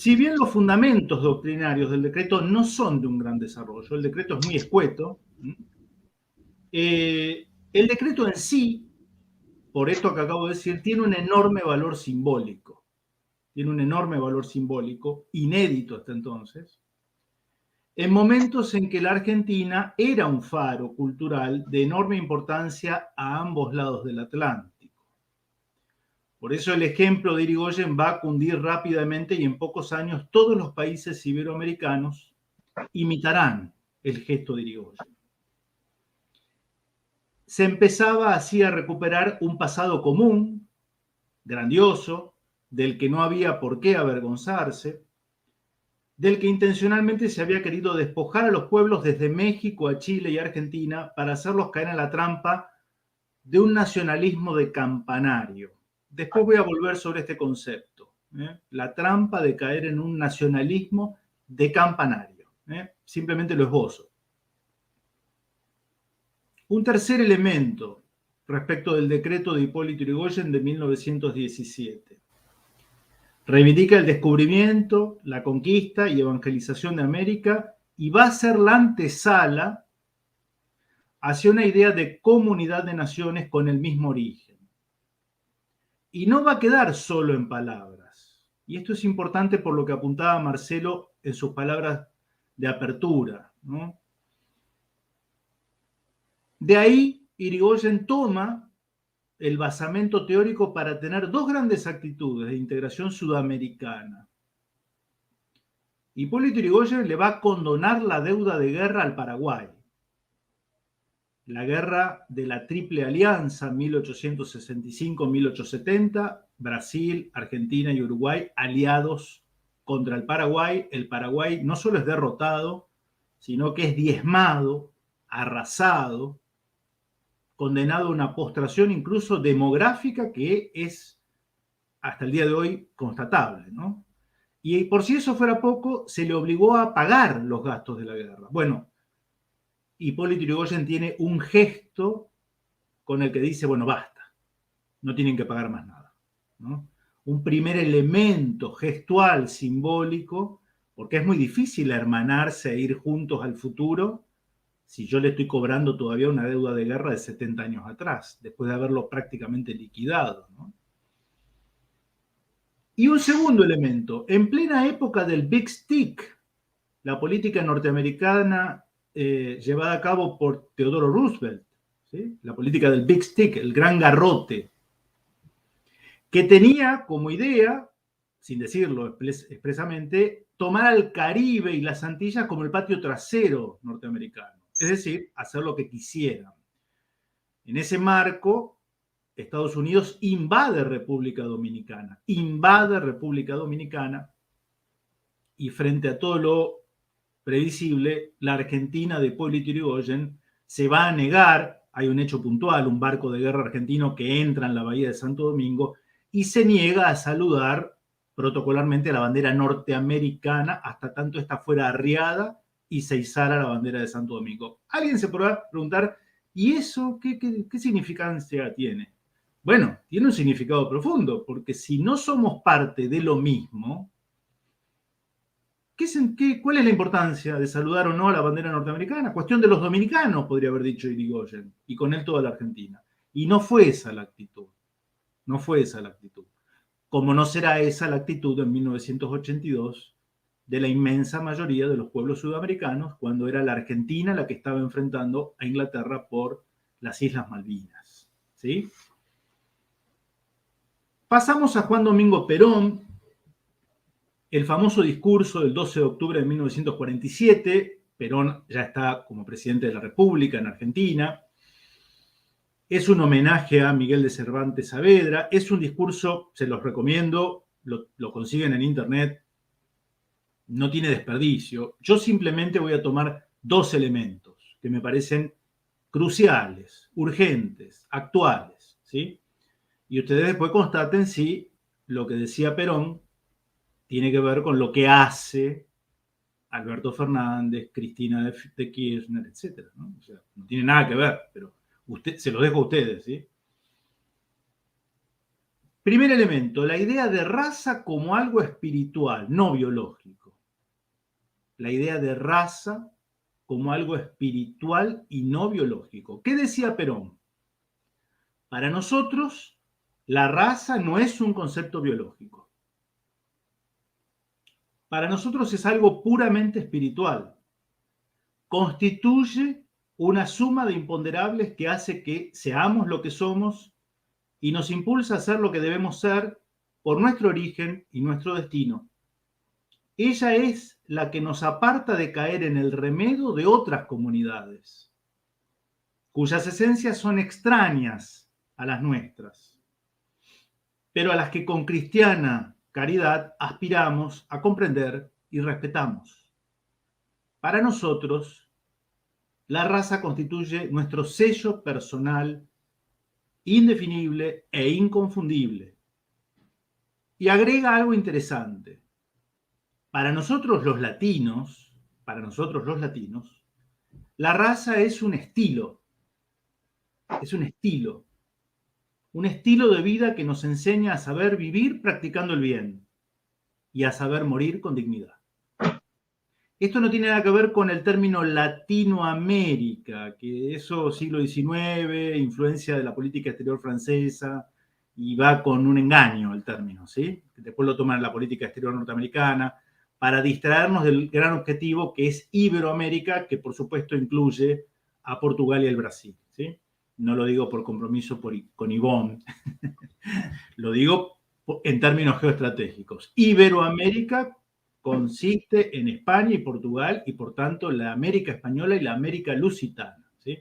Si bien los fundamentos doctrinarios del decreto no son de un gran desarrollo, el decreto es muy escueto, el decreto en sí, por esto que acabo de decir, tiene un enorme valor simbólico. Tiene un enorme valor simbólico, inédito hasta entonces, en momentos en que la Argentina era un faro cultural de enorme importancia a ambos lados del Atlántico. Por eso el ejemplo de Irigoyen va a cundir rápidamente y en pocos años todos los países iberoamericanos imitarán el gesto de Irigoyen. Se empezaba así a recuperar un pasado común, grandioso, del que no había por qué avergonzarse, del que intencionalmente se había querido despojar a los pueblos desde México a Chile y Argentina para hacerlos caer en la trampa de un nacionalismo de campanario. Después voy a volver sobre este concepto, la trampa de caer en un nacionalismo de campanario. Simplemente lo esbozo. Un tercer elemento respecto del decreto de Hipólito Yrigoyen de 1917. Reivindica el descubrimiento, la conquista y evangelización de América y va a ser la antesala hacia una idea de comunidad de naciones con el mismo origen. Y no va a quedar solo en palabras. Y esto es importante por lo que apuntaba Marcelo en sus palabras de apertura, ¿no? De ahí, Irigoyen toma el basamento teórico para tener dos grandes actitudes de integración sudamericana. Hipólito Yrigoyen le va a condonar la deuda de guerra al Paraguay. La guerra de la Triple Alianza, 1865-1870, Brasil, Argentina y Uruguay aliados contra el Paraguay. El Paraguay no solo es derrotado, sino que es diezmado, arrasado, condenado a una postración incluso demográfica que es hasta el día de hoy constatable, ¿no? Y por si eso fuera poco, se le obligó a pagar los gastos de la guerra. Bueno, Hipólito Yrigoyen tiene un gesto con el que dice, bueno, basta, no tienen que pagar más nada, ¿no? Un primer elemento gestual, simbólico, porque es muy difícil hermanarse e ir juntos al futuro si yo le estoy cobrando todavía una deuda de guerra de 70 años atrás, después de haberlo prácticamente liquidado, ¿no? Y un segundo elemento, en plena época del Big Stick, la política norteamericana llevada a cabo por Theodore Roosevelt, ¿sí? La política del Big Stick, el gran garrote, que tenía como idea, sin decirlo expresamente, tomar al Caribe y las Antillas como el patio trasero norteamericano, es decir, hacer lo que quisieran. En ese marco, Estados Unidos invade República Dominicana, y frente a todo lo previsible, la Argentina de Hipólito Yrigoyen se va a negar, hay un hecho puntual, un barco de guerra argentino que entra en la bahía de Santo Domingo y se niega a saludar protocolarmente la bandera norteamericana hasta tanto esta fuera arriada y se izara la bandera de Santo Domingo. Alguien se podrá preguntar, ¿y eso qué significancia tiene? Bueno, tiene un significado profundo, porque si no somos parte de lo mismo, ¿cuál es la importancia de saludar o no a la bandera norteamericana? Cuestión de los dominicanos, podría haber dicho Irigoyen, y con él toda la Argentina. Y no fue esa la actitud. No fue esa la actitud. Como no será esa la actitud en 1982 de la inmensa mayoría de los pueblos sudamericanos, cuando era la Argentina la que estaba enfrentando a Inglaterra por las Islas Malvinas. ¿Sí? Pasamos a Juan Domingo Perón, el famoso discurso del 12 de octubre de 1947, Perón ya está como presidente de la República en Argentina, es un homenaje a Miguel de Cervantes Saavedra, es un discurso, se los recomiendo, lo consiguen en internet, no tiene desperdicio. Yo simplemente voy a tomar dos elementos que me parecen cruciales, urgentes, actuales, ¿sí? Y ustedes después constaten si lo que decía Perón tiene que ver con lo que hace Alberto Fernández, Cristina de Kirchner, etc., ¿no? O sea, no tiene nada que ver, pero se lo dejo a ustedes, ¿sí? Primer elemento, la idea de raza como algo espiritual, no biológico. La idea de raza como algo espiritual y no biológico. ¿Qué decía Perón? Para nosotros, la raza no es un concepto biológico. Para nosotros es algo puramente espiritual. Constituye una suma de imponderables que hace que seamos lo que somos y nos impulsa a ser lo que debemos ser por nuestro origen y nuestro destino. Ella es la que nos aparta de caer en el remedo de otras comunidades, cuyas esencias son extrañas a las nuestras, pero a las que con cristiana caridad aspiramos a comprender y respetamos. Para nosotros, la raza constituye nuestro sello personal, indefinible e inconfundible. Y agrega algo interesante. Para nosotros los latinos, la raza es un estilo. Es un estilo. Un estilo de vida que nos enseña a saber vivir practicando el bien y a saber morir con dignidad. Esto no tiene nada que ver con el término Latinoamérica, que eso siglo XIX, influencia de la política exterior francesa, y va con un engaño el término, ¿sí? Después lo toman la política exterior norteamericana, para distraernos del gran objetivo que es Iberoamérica, que por supuesto incluye a Portugal y el Brasil, ¿sí? No lo digo por compromiso con Ivonne, lo digo en términos geoestratégicos. Iberoamérica consiste en España y Portugal y por tanto la América española y la América lusitana, ¿sí?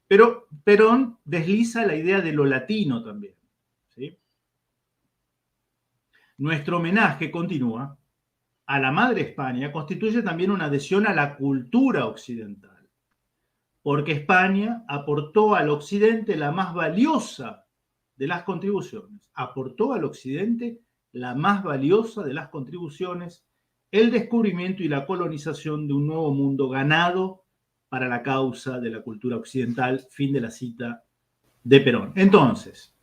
Pero Perón desliza la idea de lo latino también, ¿sí? Nuestro homenaje, continúa, a la Madre España constituye también una adhesión a la cultura occidental, porque España aportó al occidente la más valiosa de las contribuciones, el descubrimiento y la colonización de un nuevo mundo ganado para la causa de la cultura occidental. Fin de la cita de Perón. Entonces,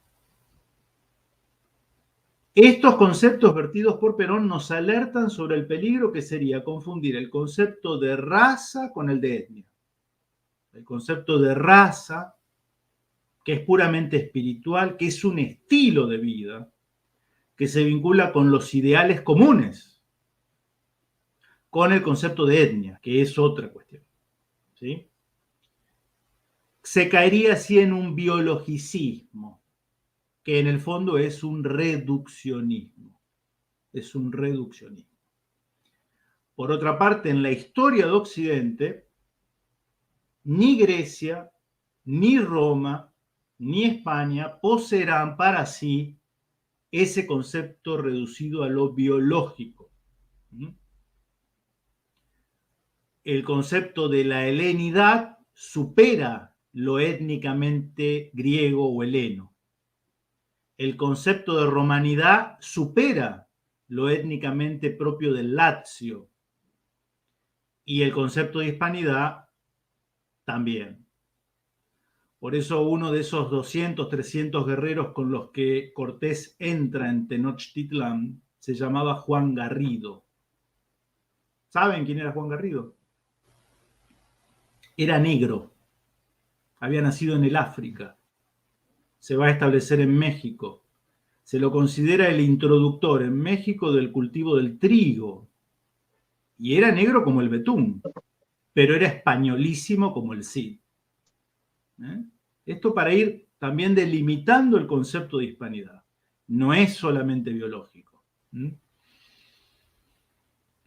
estos conceptos vertidos por Perón nos alertan sobre el peligro que sería confundir el concepto de raza con el de etnia. El concepto de raza, que es puramente espiritual, que es un estilo de vida, que se vincula con los ideales comunes, con el concepto de etnia, que es otra cuestión, ¿sí? Se caería así en un biologicismo, que en el fondo es un reduccionismo. Es un reduccionismo. Por otra parte, en la historia de Occidente, ni Grecia, ni Roma, ni España poseerán para sí ese concepto reducido a lo biológico. El concepto de la helenidad supera lo étnicamente griego o heleno. El concepto de romanidad supera lo étnicamente propio del Lazio. Y el concepto de hispanidad también. Por eso uno de esos 200, 300 guerreros con los que Cortés entra en Tenochtitlán se llamaba Juan Garrido. ¿Saben quién era Juan Garrido? Era negro. Había nacido en el África. Se va a establecer en México. Se lo considera el introductor en México del cultivo del trigo. Y era negro como el betún, pero era españolísimo como el Cid. Esto para ir también delimitando el concepto de hispanidad. No es solamente biológico.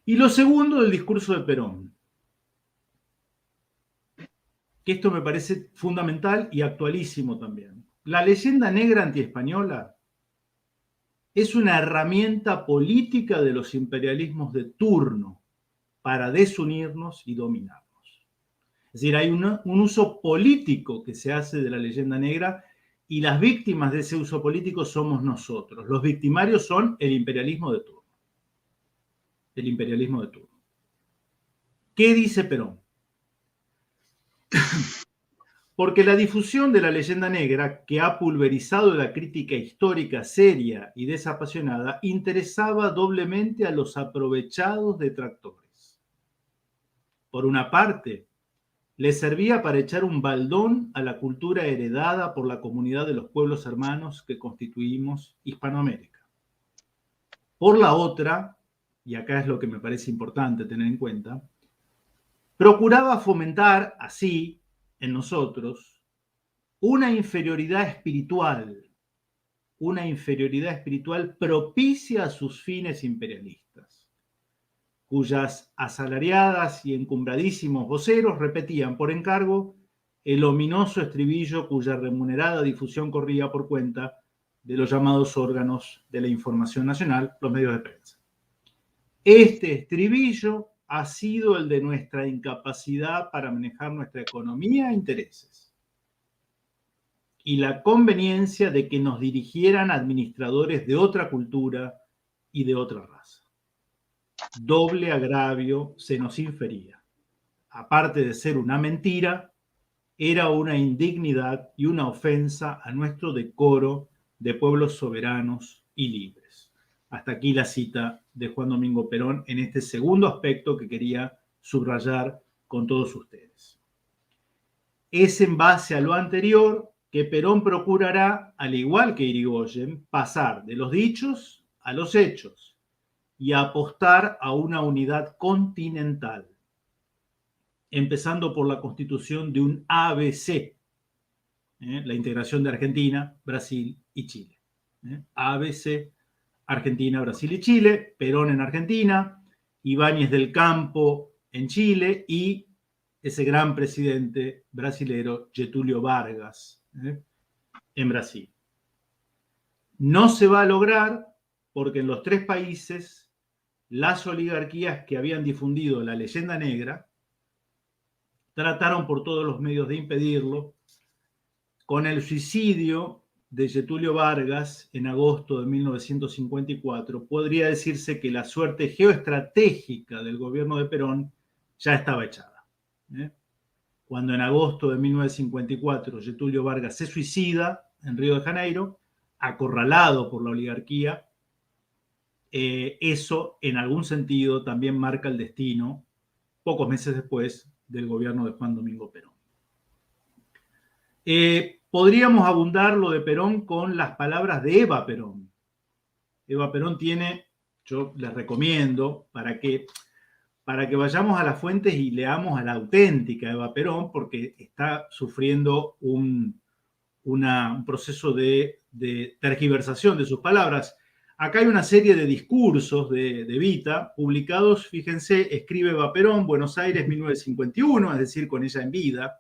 Y lo segundo del discurso de Perón, que esto me parece fundamental y actualísimo también. La leyenda negra antiespañola es una herramienta política de los imperialismos de turno para desunirnos y dominarnos. Es decir, hay un uso político que se hace de la leyenda negra y las víctimas de ese uso político somos nosotros. Los victimarios son el imperialismo de turno. El imperialismo de turno. ¿Qué dice Perón? Porque la difusión de la leyenda negra, que ha pulverizado la crítica histórica seria y desapasionada, interesaba doblemente a los aprovechados detractores. Por una parte, les servía para echar un baldón a la cultura heredada por la comunidad de los pueblos hermanos que constituimos Hispanoamérica. Por la otra, y acá es lo que me parece importante tener en cuenta, procuraba fomentar así en nosotros una inferioridad espiritual propicia a sus fines imperialistas, cuyas asalariadas y encumbradísimos voceros repetían por encargo el ominoso estribillo cuya remunerada difusión corría por cuenta de los llamados órganos de la información nacional, los medios de prensa. Este estribillo ha sido el de nuestra incapacidad para manejar nuestra economía e intereses, y la conveniencia de que nos dirigieran administradores de otra cultura y de otra raza. Doble agravio se nos infería. Aparte de ser una mentira, era una indignidad y una ofensa a nuestro decoro de pueblos soberanos y libres. Hasta aquí la cita de Juan Domingo Perón en este segundo aspecto que quería subrayar con todos ustedes. Es en base a lo anterior que Perón procurará, al igual que Irigoyen, pasar de los dichos a los hechos y apostar a una unidad continental, empezando por la constitución de un ABC, la integración de Argentina, Brasil y Chile. ABC, Argentina, Brasil y Chile, Perón en Argentina, Ibáñez del Campo en Chile y ese gran presidente brasilero Getúlio Vargas en Brasil. No se va a lograr porque en los tres países las oligarquías que habían difundido la leyenda negra trataron por todos los medios de impedirlo. Con el suicidio de Getúlio Vargas en agosto de 1954, podría decirse que la suerte geoestratégica del gobierno de Perón ya estaba echada. Cuando en agosto de 1954 Getúlio Vargas se suicida en Río de Janeiro, acorralado por la oligarquía, eso en algún sentido también marca el destino, pocos meses después, del gobierno de Juan Domingo Perón. Podríamos abundar lo de Perón con las palabras de Eva Perón. Eva Perón tiene, yo les recomiendo, para que vayamos a las fuentes y leamos a la auténtica Eva Perón, porque está sufriendo un proceso de tergiversación de sus palabras. Acá hay una serie de discursos de Evita publicados, fíjense, escribe Eva Perón, Buenos Aires, 1951, es decir, con ella en vida.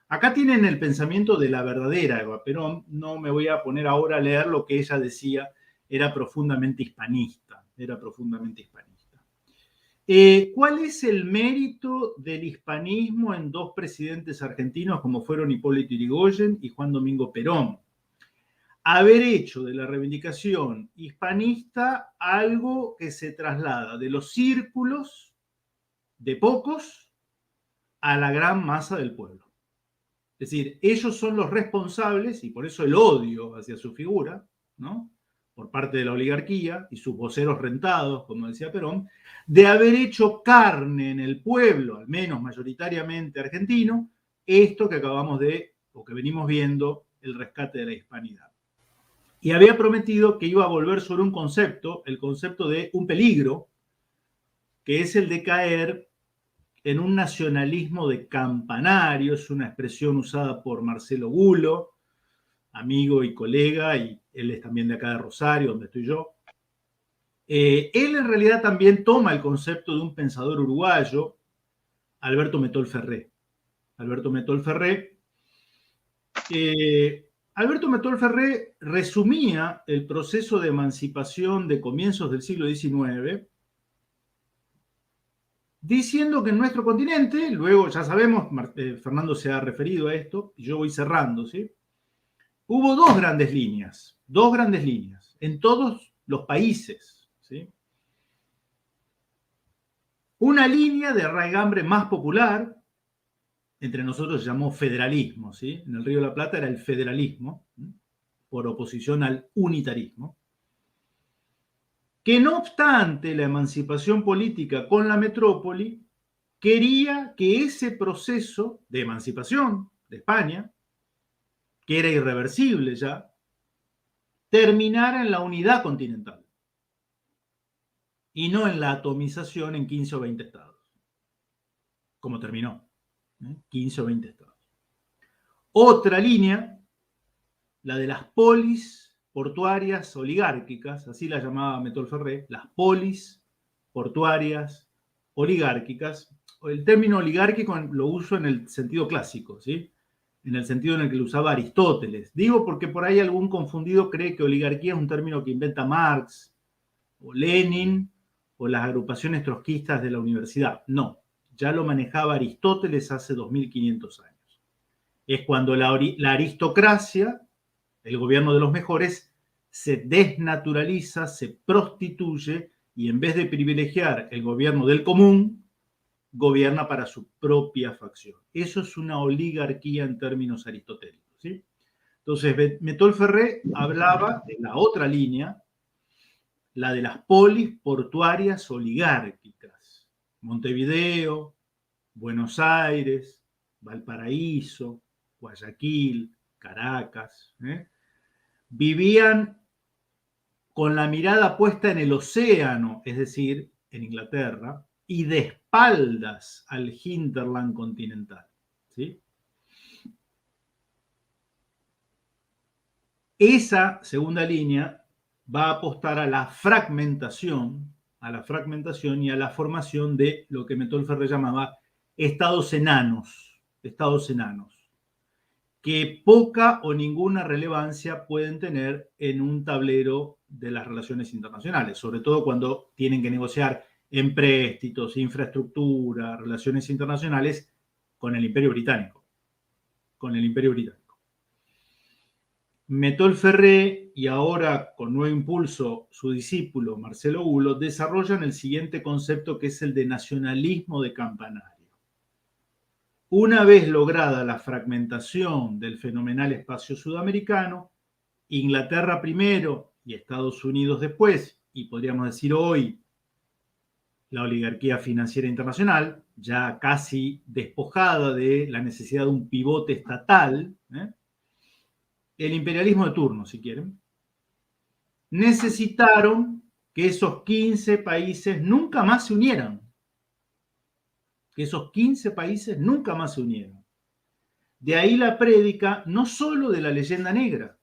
Acá tienen el pensamiento de la verdadera Eva Perón. No me voy a poner ahora a leer lo que ella decía, era profundamente hispanista. ¿Cuál es el mérito del hispanismo en dos presidentes argentinos como fueron Hipólito Yrigoyen y Juan Domingo Perón? Haber hecho de la reivindicación hispanista algo que se traslada de los círculos de pocos a la gran masa del pueblo. Es decir, ellos son los responsables, y por eso el odio hacia su figura, ¿no?, por parte de la oligarquía y sus voceros rentados, como decía Perón, de haber hecho carne en el pueblo, al menos mayoritariamente argentino, esto que acabamos de, o que venimos viendo, el rescate de la hispanidad. Y había prometido que iba a volver sobre un concepto, el concepto de un peligro, que es el de caer en un nacionalismo de campanario. Es una expresión usada por Marcelo Gulo, amigo y colega, y él es también de acá de Rosario, donde estoy yo. Él en realidad también toma el concepto de un pensador uruguayo, Alberto Metol Ferré. Alberto Metol Ferré resumía el proceso de emancipación de comienzos del siglo XIX diciendo que en nuestro continente, luego ya sabemos, Fernando se ha referido a esto, y yo voy cerrando, ¿sí?, hubo dos grandes líneas en todos los países, ¿sí? Una línea de raigambre más popular, entre nosotros se llamó federalismo, ¿sí? En el Río de la Plata era el federalismo, por oposición al unitarismo, que no obstante la emancipación política con la metrópoli, quería que ese proceso de emancipación de España, que era irreversible ya, terminara en la unidad continental y no en la atomización en 15 o 20 estados, como terminó, 15 o 20 estados. Otra línea, la de las polis portuarias oligárquicas, así la llamaba Métol Ferré, las polis portuarias oligárquicas. El término oligárquico lo uso en el sentido clásico, ¿sí? En el sentido en el que lo usaba Aristóteles. Digo porque por ahí algún confundido cree que oligarquía es un término que inventa Marx o Lenin o las agrupaciones trotskistas de la universidad. No, ya lo manejaba Aristóteles hace 2500 años. Es cuando la aristocracia, el gobierno de los mejores, se desnaturaliza, se prostituye y en vez de privilegiar el gobierno del común, gobierna para su propia facción. Eso es una oligarquía en términos aristotélicos, ¿sí? Entonces, Métol Ferré hablaba de la otra línea, la de las polis portuarias oligárquicas. Montevideo, Buenos Aires, Valparaíso, Guayaquil, Caracas, vivían con la mirada puesta en el océano, es decir, en Inglaterra, y de espaldas al hinterland continental, ¿sí? Esa segunda línea va a apostar a la fragmentación y a la formación de lo que Métol Ferré llamaba estados enanos, que poca o ninguna relevancia pueden tener en un tablero de las relaciones internacionales, sobre todo cuando tienen que negociar empréstitos, infraestructura, relaciones internacionales con el Imperio Británico. Métol Ferré y ahora con nuevo impulso su discípulo Marcelo Hulo desarrollan el siguiente concepto, que es el de nacionalismo de campanario. Una vez lograda la fragmentación del fenomenal espacio sudamericano, Inglaterra primero y Estados Unidos después, y podríamos decir hoy la oligarquía financiera internacional, ya casi despojada de la necesidad de un pivote estatal, el imperialismo de turno, si quieren, necesitaron que esos 15 países nunca más se unieran. De ahí la prédica no solo de la leyenda negra,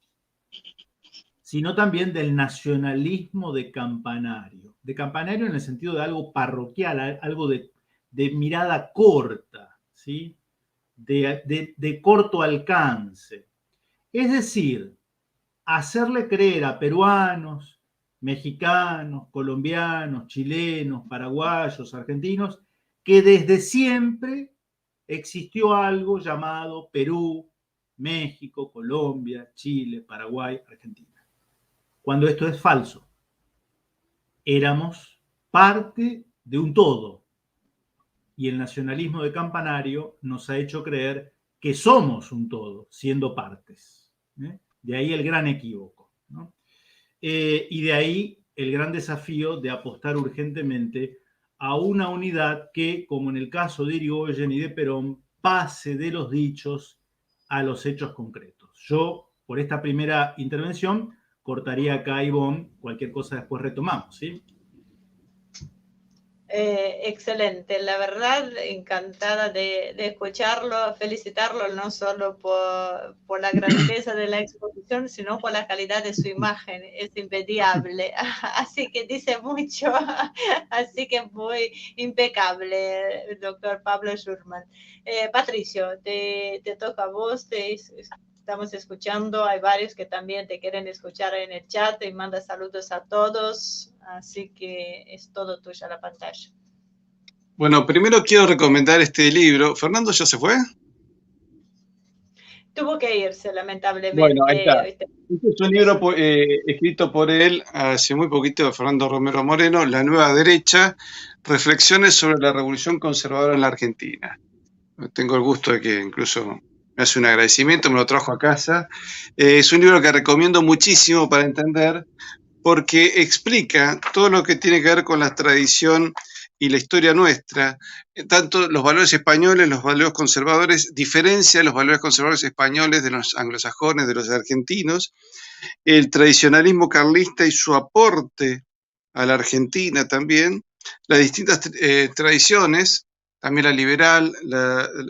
sino también del nacionalismo de campanario. De campanario en el sentido de algo parroquial, algo de mirada corta, ¿sí? de corto alcance. Es decir, hacerle creer a peruanos, mexicanos, colombianos, chilenos, paraguayos, argentinos, que desde siempre existió algo llamado Perú, México, Colombia, Chile, Paraguay, Argentina. Cuando esto es falso. Éramos parte de un todo. Y el nacionalismo de campanario nos ha hecho creer que somos un todo, siendo partes. De ahí el gran equívoco, ¿no? Y de ahí el gran desafío de apostar urgentemente a una unidad que, como en el caso de Irigoyen y de Perón, pase de los dichos a los hechos concretos. Yo, por esta primera intervención, cortaría acá, Ivonne, cualquier cosa después retomamos, ¿sí? Excelente, la verdad, encantada de escucharlo, felicitarlo no solo por la grandeza de la exposición, sino por la calidad de su imagen, es impedible, así que dice mucho, así que muy impecable, el doctor Pablo Schurman. Patricio, te toca a vos, estamos escuchando, hay varios que también te quieren escuchar en el chat y manda saludos a todos, así que es todo tuya la pantalla. Bueno, primero quiero recomendar este libro. ¿Fernando ya se fue? Tuvo que irse, lamentablemente. Bueno, ahí está. Este es un libro escrito por él hace muy poquito, de Fernando Romero Moreno, La Nueva Derecha, reflexiones sobre la revolución conservadora en la Argentina. tengo el gusto de que incluso me hace un agradecimiento, me lo trajo a casa. Es un libro que recomiendo muchísimo para entender, porque explica todo lo que tiene que ver con la tradición y la historia nuestra, tanto los valores españoles, los valores conservadores, diferencia los valores conservadores españoles de los anglosajones, de los argentinos, el tradicionalismo carlista y su aporte a la Argentina también, las distintas tradiciones, también la liberal,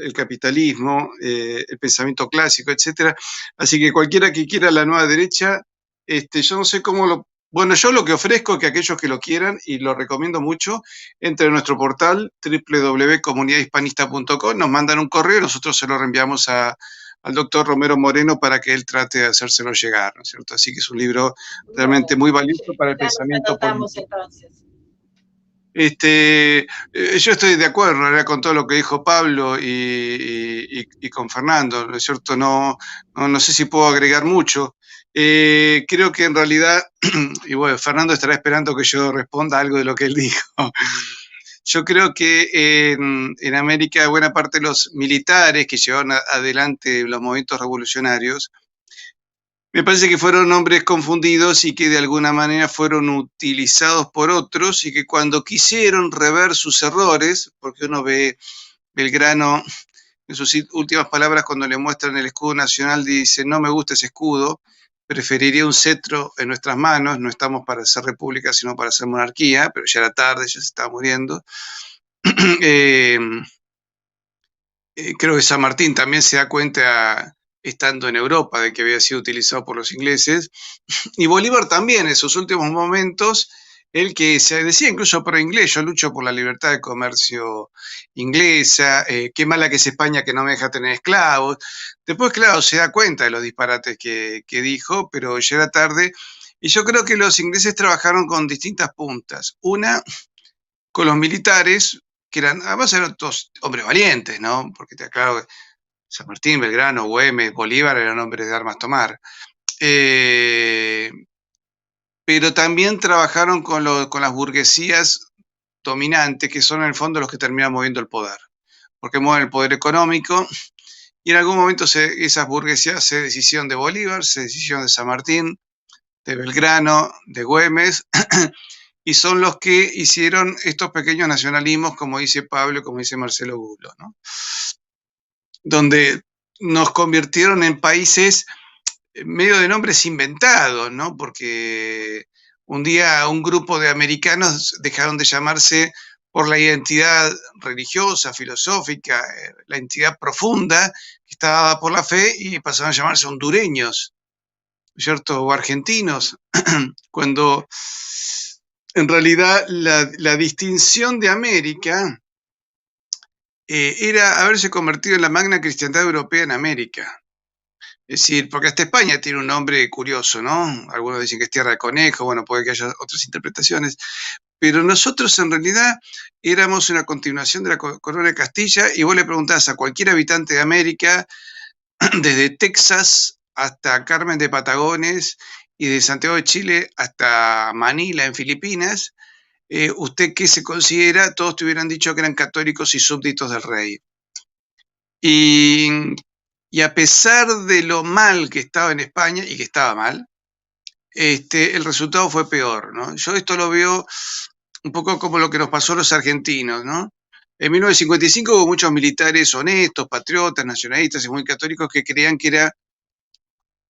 el capitalismo, el pensamiento clásico, etc. Así que cualquiera que quiera la nueva derecha, yo no sé cómo lo... Bueno, yo lo que ofrezco es que aquellos que lo quieran, y lo recomiendo mucho, entren a nuestro portal www.comunidadhispanista.com, nos mandan un correo y nosotros se lo reenviamos al doctor Romero Moreno para que él trate de hacérselo llegar, ¿no es cierto? Así que es un libro realmente muy valioso para el pensamiento político. Yo estoy de acuerdo en realidad con todo lo que dijo Pablo y con Fernando, ¿no es cierto? No sé si puedo agregar mucho. Creo que en realidad, y bueno, Fernando estará esperando que yo responda algo de lo que él dijo. Yo creo que en América buena parte de los militares que llevaron adelante los movimientos revolucionarios, me parece que fueron hombres confundidos y que de alguna manera fueron utilizados por otros, y que cuando quisieron rever sus errores, porque uno ve Belgrano en sus últimas palabras cuando le muestran el escudo nacional, dice: no me gusta ese escudo, preferiría un cetro en nuestras manos, no estamos para ser república sino para ser monarquía, pero ya era tarde, ya se estaba muriendo. Creo que San Martín también se da cuenta, estando en Europa, de que había sido utilizado por los ingleses, y Bolívar también en sus últimos momentos, el que se decía incluso pro-inglés: yo lucho por la libertad de comercio inglesa, qué mala que es España que no me deja tener esclavos. Después, claro, se da cuenta de los disparates que dijo, pero ya era tarde, y yo creo que los ingleses trabajaron con distintas puntas. Una, con los militares, que además eran todos hombres valientes, ¿no? Porque te aclaro que San Martín, Belgrano, Güemes, Bolívar eran hombres de armas tomar. Pero también trabajaron con las burguesías dominantes, que son en el fondo los que terminan moviendo el poder, porque mueven el poder económico, y en algún momento esas burguesías se deshicieron de Bolívar, se deshicieron de San Martín, de Belgrano, de Güemes, y son los que hicieron estos pequeños nacionalismos, como dice Pablo, como dice Marcelo Gulo, ¿no? Donde nos convirtieron en países medio de nombres inventados, ¿no? Porque un día un grupo de americanos dejaron de llamarse por la identidad religiosa, filosófica, la entidad profunda que estaba dada por la fe, y pasaron a llamarse hondureños, ¿cierto? O argentinos, cuando en realidad la distinción de América era haberse convertido en la magna cristiandad europea en América. Es decir, porque hasta España tiene un nombre curioso, ¿no? Algunos dicen que es tierra de conejo, bueno, puede que haya otras interpretaciones, pero nosotros en realidad éramos una continuación de la corona de Castilla, y vos le preguntás a cualquier habitante de América, desde Texas hasta Carmen de Patagones, y de Santiago de Chile hasta Manila en Filipinas, ¿usted qué se considera? Todos te hubieran dicho que eran católicos y súbditos del rey. Y a pesar de lo mal que estaba en España, y que estaba mal, el resultado fue peor, ¿no? Yo esto lo veo un poco como lo que nos pasó a los argentinos, ¿no? En 1955 hubo muchos militares honestos, patriotas, nacionalistas y muy católicos que creían que era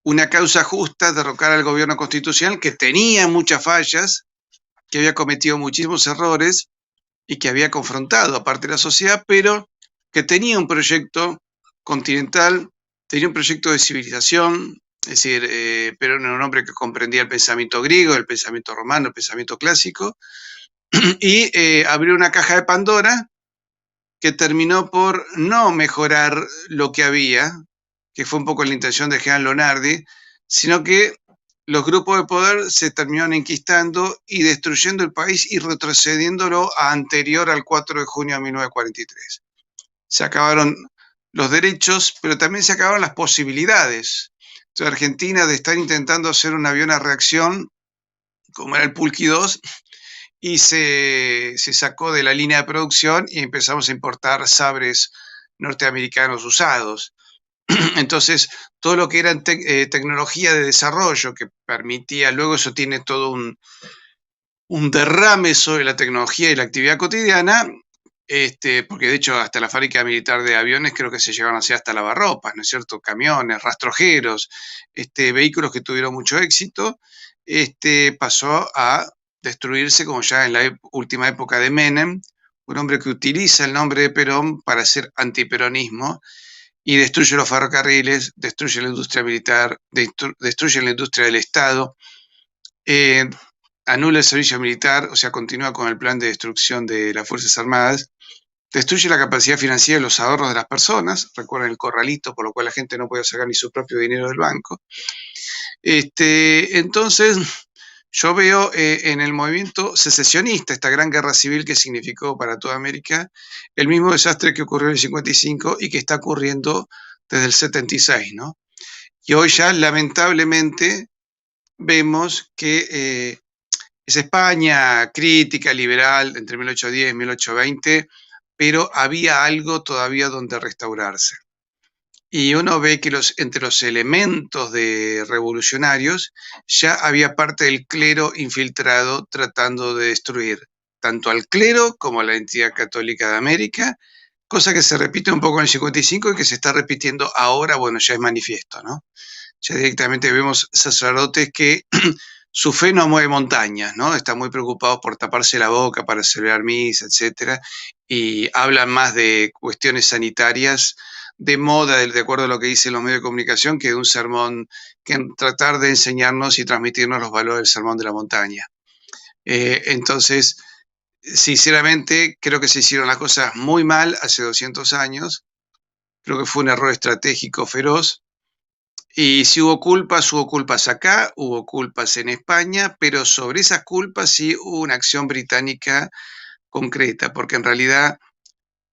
una causa justa derrocar al gobierno constitucional, que tenía muchas fallas, que había cometido muchísimos errores y que había confrontado a parte de la sociedad, pero que tenía un proyecto continental, tenía un proyecto de civilización. Es decir, Perón era un hombre que comprendía el pensamiento griego, el pensamiento romano, el pensamiento clásico, y abrió una caja de Pandora que terminó por no mejorar lo que había, que fue un poco la intención del general Lonardi, sino que los grupos de poder se terminaron enquistando y destruyendo el país y retrocediéndolo a anterior al 4 de junio de 1943. Se acabaron los derechos, pero también se acabaron las posibilidades. Entonces, Argentina, de estar intentando hacer un avión a reacción, como era el Pulqui 2, y se sacó de la línea de producción, y empezamos a importar sabres norteamericanos usados. Entonces, todo lo que era tecnología de desarrollo que permitía, luego eso tiene todo un derrame sobre la tecnología y la actividad cotidiana, porque de hecho hasta la fábrica militar de aviones creo que se llevaron así hasta lavarropas, ¿no es cierto? Camiones, rastrojeros, vehículos que tuvieron mucho éxito, pasó a destruirse como ya en la última época de Menem, un hombre que utiliza el nombre de Perón para hacer antiperonismo y destruye los ferrocarriles, destruye la industria militar, destruye la industria del Estado, anula el servicio militar, o sea, continúa con el plan de destrucción de las Fuerzas Armadas, destruye la capacidad financiera de los ahorros de las personas, recuerden el corralito, por lo cual la gente no podía sacar ni su propio dinero del banco. Entonces, yo veo en el movimiento secesionista, esta gran guerra civil que significó para toda América, el mismo desastre que ocurrió en el 55 y que está ocurriendo desde el 76, ¿no? Y hoy ya, lamentablemente, vemos que es España crítica, liberal, entre 1810 y 1820, pero había algo todavía donde restaurarse. Y uno ve que entre los elementos de revolucionarios ya había parte del clero infiltrado tratando de destruir tanto al clero como a la entidad católica de América, cosa que se repite un poco en el 55 y que se está repitiendo ahora, bueno, ya es manifiesto, ¿no? Ya directamente vemos sacerdotes que su fe no mueve montañas, ¿no? Están muy preocupados por taparse la boca para celebrar misa, etcétera, y hablan más de cuestiones sanitarias, de moda, de acuerdo a lo que dicen los medios de comunicación, que de un sermón, que tratar de enseñarnos y transmitirnos los valores del sermón de la montaña. Entonces, sinceramente, creo que se hicieron las cosas muy mal hace 200 años. Creo que fue un error estratégico feroz. Y si hubo culpas acá, hubo culpas en España, pero sobre esas culpas sí hubo una acción británica concreta, porque en realidad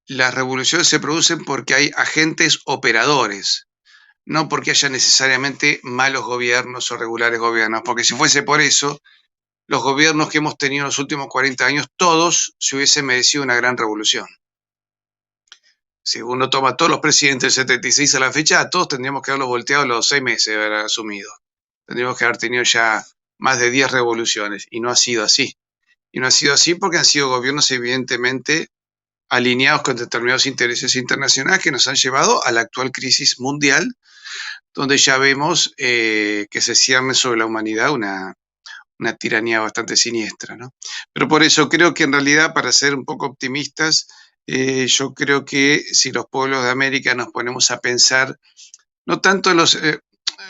las revoluciones se producen porque hay agentes operadores, no porque haya necesariamente malos gobiernos o regulares gobiernos, porque si fuese por eso, los gobiernos que hemos tenido en los últimos 40 años, todos se hubiesen merecido una gran revolución. Si uno toma todos los presidentes del 76 a la fecha, todos tendríamos que haberlos volteado a los 6 meses de haber asumido. Tendríamos que haber tenido ya más de 10 revoluciones, y no ha sido así. Y no ha sido así porque han sido gobiernos evidentemente alineados con determinados intereses internacionales que nos han llevado a la actual crisis mundial, donde ya vemos que se cierne sobre la humanidad una tiranía bastante siniestra, ¿no? Pero por eso creo que en realidad, para ser un poco optimistas, yo creo que si los pueblos de América nos ponemos a pensar, no tanto los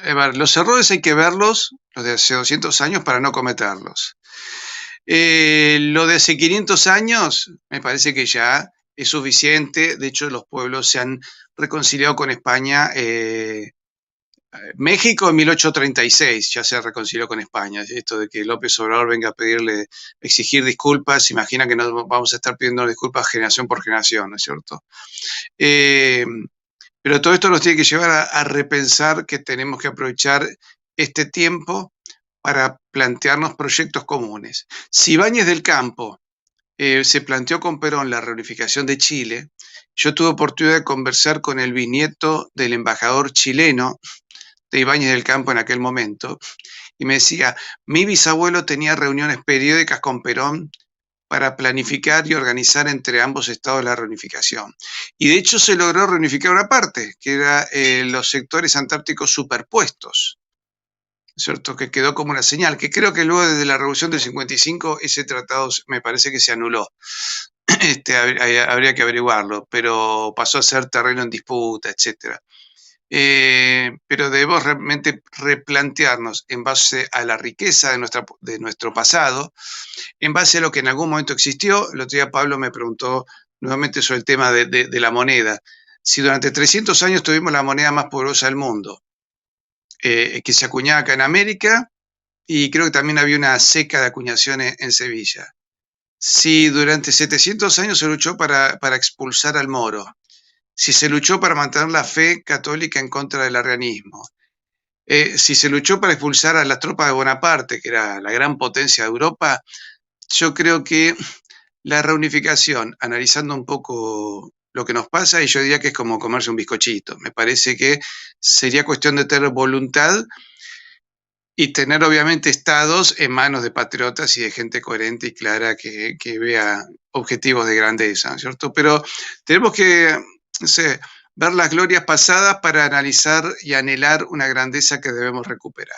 errores hay que verlos, los de hace 200 años, para no cometerlos. Lo de hace 500 años me parece que ya es suficiente. De hecho, los pueblos se han reconciliado con España. México en 1836 ya se reconcilió con España. Esto de que López Obrador venga a exigir disculpas, imagina que nos vamos a estar pidiendo disculpas generación por generación, ¿no es cierto? Pero todo esto nos tiene que llevar a repensar que tenemos que aprovechar este tiempo para plantearnos proyectos comunes. Si Ibáñez del Campo se planteó con Perón la reunificación de Chile, yo tuve oportunidad de conversar con el bisnieto del embajador chileno de Ibáñez del Campo en aquel momento, y me decía, mi bisabuelo tenía reuniones periódicas con Perón para planificar y organizar entre ambos estados la reunificación. Y de hecho se logró reunificar una parte, que era los sectores antárticos superpuestos, ¿cierto? Que quedó como una señal, que creo que luego desde la Revolución del 55 ese tratado me parece que se anuló. Habría que averiguarlo, pero pasó a ser terreno en disputa, etc. Pero debemos realmente replantearnos en base a la riqueza de nuestro pasado, en base a lo que en algún momento existió. El otro día Pablo me preguntó nuevamente sobre el tema de la moneda. Si durante 300 años tuvimos la moneda más poderosa del mundo, que se acuñaba acá en América, y creo que también había una seca de acuñaciones en Sevilla. Si durante 700 años se luchó para expulsar al moro, si se luchó para mantener la fe católica en contra del arrianismo, si se luchó para expulsar a las tropas de Bonaparte, que era la gran potencia de Europa, yo creo que la reunificación, analizando un poco lo que nos pasa, y yo diría que es como comerse un bizcochito. Me parece que sería cuestión de tener voluntad y tener obviamente estados en manos de patriotas y de gente coherente y clara que vea objetivos de grandeza, ¿cierto? Pero tenemos que, no sé, ver las glorias pasadas para analizar y anhelar una grandeza que debemos recuperar.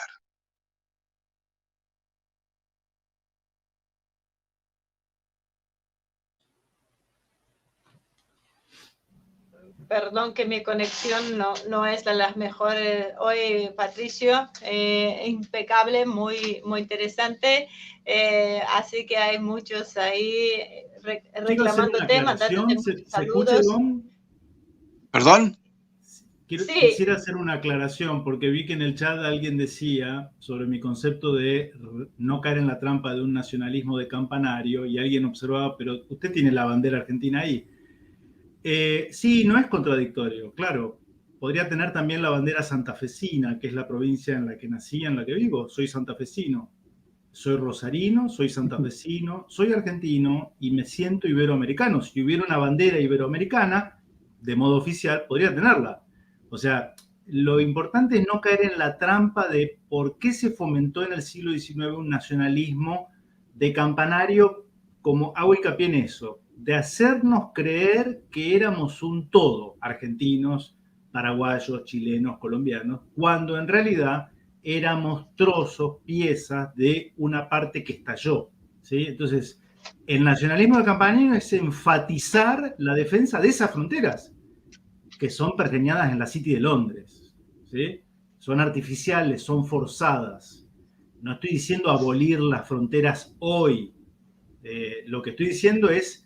Perdón que mi conexión no es de las mejores hoy, Patricio. Impecable, muy interesante. Así que hay muchos ahí reclamando temas. ¿Se escucha, Ivonne? ¿Perdón? Quisiera hacer una aclaración, porque vi que en el chat alguien decía sobre mi concepto de no caer en la trampa de un nacionalismo de campanario, y alguien observaba, pero usted tiene la bandera argentina ahí. Sí, no es contradictorio, claro. Podría tener también la bandera santafesina, que es la provincia en la que nací, en la que vivo. Soy santafesino, soy rosarino, soy santafesino, soy argentino y me siento iberoamericano. Si hubiera una bandera iberoamericana, de modo oficial, podría tenerla. O sea, lo importante es no caer en la trampa de por qué se fomentó en el siglo XIX un nacionalismo de campanario, como hago hincapié en eso, de hacernos creer que éramos un todo, argentinos, paraguayos, chilenos, colombianos, cuando en realidad éramos trozos, piezas de una parte que estalló, ¿sí? Entonces, el nacionalismo de campanario es enfatizar la defensa de esas fronteras, que son pergeñadas en la City de Londres, ¿sí? Son artificiales, son forzadas. No estoy diciendo abolir las fronteras hoy. Lo que estoy diciendo es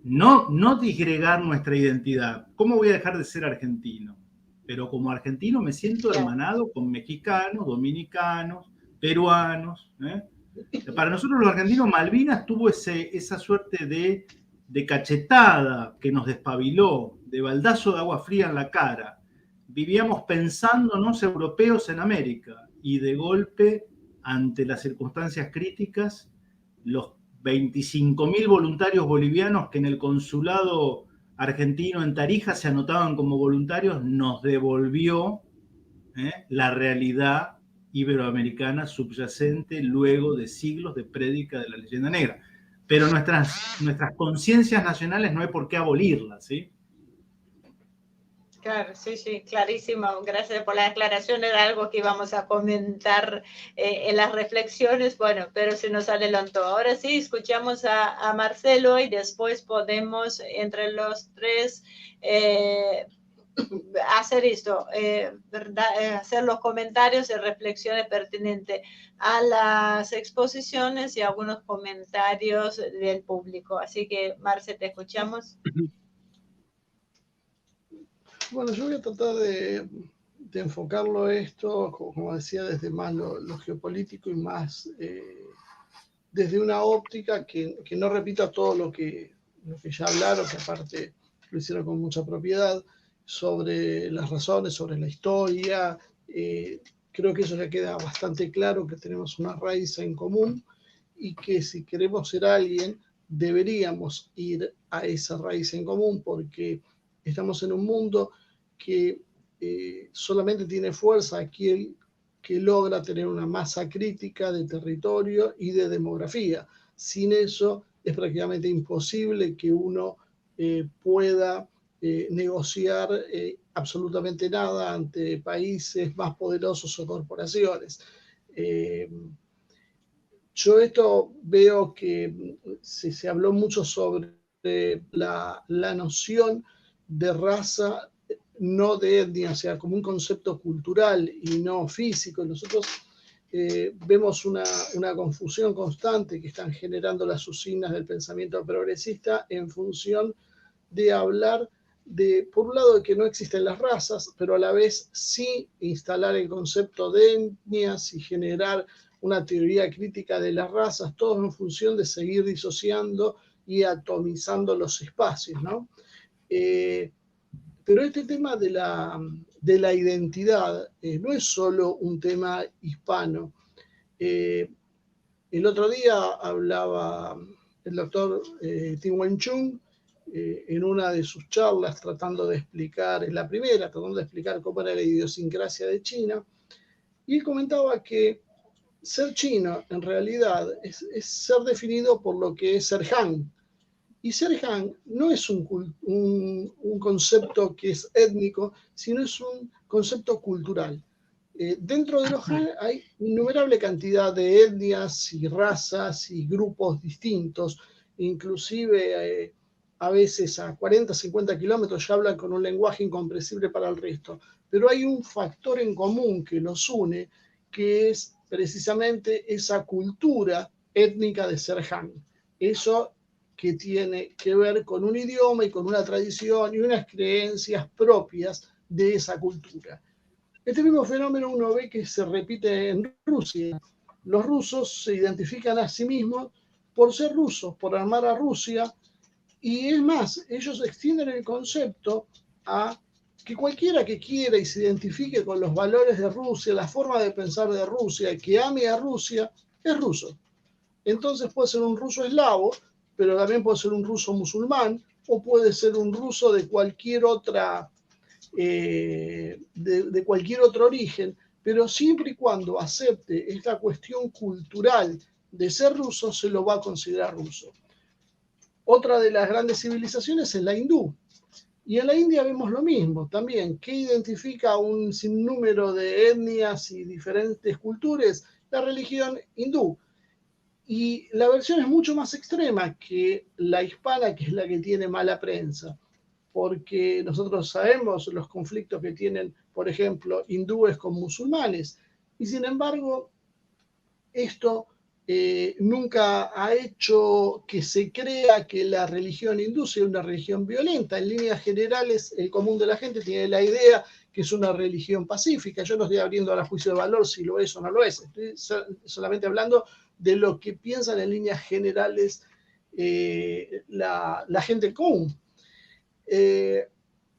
no disgregar nuestra identidad. ¿Cómo voy a dejar de ser argentino? Pero como argentino me siento hermanado con mexicanos, dominicanos, peruanos. Para nosotros los argentinos, Malvinas tuvo esa suerte de cachetada que nos despabiló, de baldazo de agua fría en la cara. Vivíamos pensándonos europeos en América, y de golpe, ante las circunstancias críticas, los 25.000 voluntarios bolivianos que en el consulado argentino en Tarija se anotaban como voluntarios nos devolvió la realidad iberoamericana subyacente luego de siglos de prédica de la leyenda negra. Pero nuestras conciencias nacionales no hay por qué abolirlas, ¿sí? Claro, sí, clarísimo. Gracias por la aclaración. Era algo que íbamos a comentar en las reflexiones, bueno, pero se nos adelantó. Ahora sí, escuchamos a Marcelo y después podemos, entre los tres, hacer esto, hacer los comentarios y reflexiones pertinentes a las exposiciones y algunos comentarios del público. Así que, Marce, te escuchamos. Bueno, yo voy a tratar de enfocarlo esto, como decía, desde más lo geopolítico y más desde una óptica que no repita todo lo que ya hablaron, que aparte lo hicieron con mucha propiedad, sobre las razones, sobre la historia. Creo que eso ya queda bastante claro, que tenemos una raíz en común y que si queremos ser alguien, deberíamos ir a esa raíz en común, porque estamos en un mundo que solamente tiene fuerza aquel que logra tener una masa crítica de territorio y de demografía. Sin eso es prácticamente imposible que uno pueda negociar absolutamente nada ante países más poderosos o corporaciones. Yo esto veo que se habló mucho sobre la noción de raza, no de etnia, o sea, como un concepto cultural y no físico. Nosotros vemos una confusión constante que están generando las usinas del pensamiento progresista en función de hablar de, por un lado, de que no existen las razas, pero a la vez sí instalar el concepto de etnias y generar una teoría crítica de las razas, todo en función de seguir disociando y atomizando los espacios, ¿no? Pero este tema de la identidad no es solo un tema hispano. El otro día hablaba el doctor Tim Wen Chung en una de sus charlas tratando de explicar, en la primera, tratando de explicar cómo era la idiosincrasia de China, y él comentaba que ser chino en realidad es ser definido por lo que es ser Han. Y ser Han no es un concepto que es étnico, sino es un concepto cultural. Dentro de los Han hay innumerable cantidad de etnias y razas y grupos distintos, inclusive a veces a 40, 50 kilómetros ya hablan con un lenguaje incomprensible para el resto. Pero hay un factor en común que los une, que es precisamente esa cultura étnica de ser Han. Eso que tiene que ver con un idioma y con una tradición y unas creencias propias de esa cultura. Este mismo fenómeno uno ve que se repite en Rusia. Los rusos se identifican a sí mismos por ser rusos, por amar a Rusia, y es más, ellos extienden el concepto a que cualquiera que quiera y se identifique con los valores de Rusia, la forma de pensar de Rusia, que ame a Rusia, es ruso. Entonces puede ser un ruso eslavo, pero también puede ser un ruso musulmán, o puede ser un ruso de cualquier otra, de cualquier otro origen, pero siempre y cuando acepte esta cuestión cultural de ser ruso, se lo va a considerar ruso. Otra de las grandes civilizaciones es la hindú. Y en la India vemos lo mismo también. ¿Qué identifica un sinnúmero de etnias y diferentes culturas? La religión hindú. Y la versión es mucho más extrema que la hispana, que es la que tiene mala prensa, porque nosotros sabemos los conflictos que tienen, por ejemplo, hindúes con musulmanes, y sin embargo, esto nunca ha hecho que se crea que la religión hindú sea una religión violenta. En líneas generales, el común de la gente tiene la idea que es una religión pacífica. Yo no estoy abriendo ahora juicio de valor si lo es o no lo es, estoy solamente hablando de lo que piensan en líneas generales la gente común.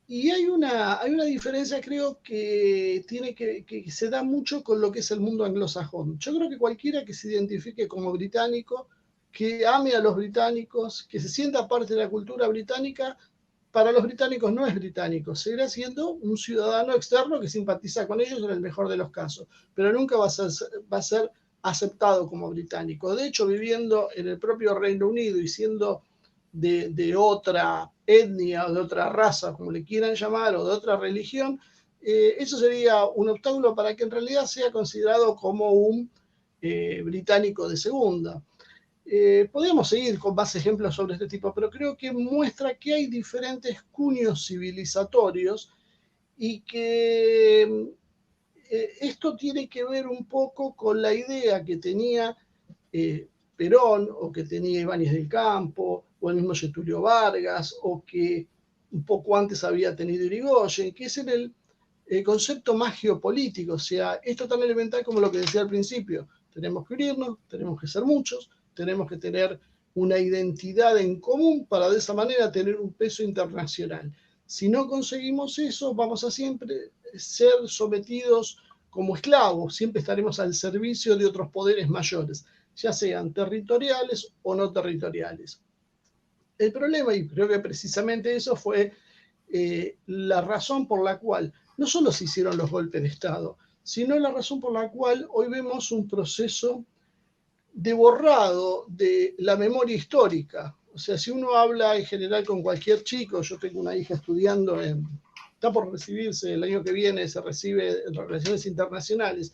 Y hay una diferencia, creo, que se da mucho con lo que es el mundo anglosajón. Yo creo que cualquiera que se identifique como británico, que ame a los británicos, que se sienta parte de la cultura británica, para los británicos no es británico, seguirá siendo un ciudadano externo que simpatiza con ellos en el mejor de los casos, pero nunca va a ser aceptado como británico. De hecho, viviendo en el propio Reino Unido y siendo de otra etnia o de otra raza, como le quieran llamar, o de otra religión, eso sería un obstáculo para que en realidad sea considerado como un británico de segunda. Podríamos seguir con más ejemplos sobre este tipo, pero creo que muestra que hay diferentes cuños civilizatorios y que esto tiene que ver un poco con la idea que tenía Perón, o que tenía Ibáñez del Campo, o el mismo Getúlio Vargas, o que un poco antes había tenido Irigoyen, que es en el concepto más geopolítico. O sea, esto tan elemental como lo que decía al principio: tenemos que unirnos, tenemos que ser muchos, tenemos que tener una identidad en común para de esa manera tener un peso internacional. Si no conseguimos eso, vamos a siempre ser sometidos como esclavos, siempre estaremos al servicio de otros poderes mayores, ya sean territoriales o no territoriales. El problema, y creo que precisamente eso fue la razón por la cual no solo se hicieron los golpes de Estado, sino la razón por la cual hoy vemos un proceso de borrado de la memoria histórica. O sea, si uno habla en general con cualquier chico, yo tengo una hija estudiando, está por recibirse, el año que viene se recibe en Relaciones Internacionales,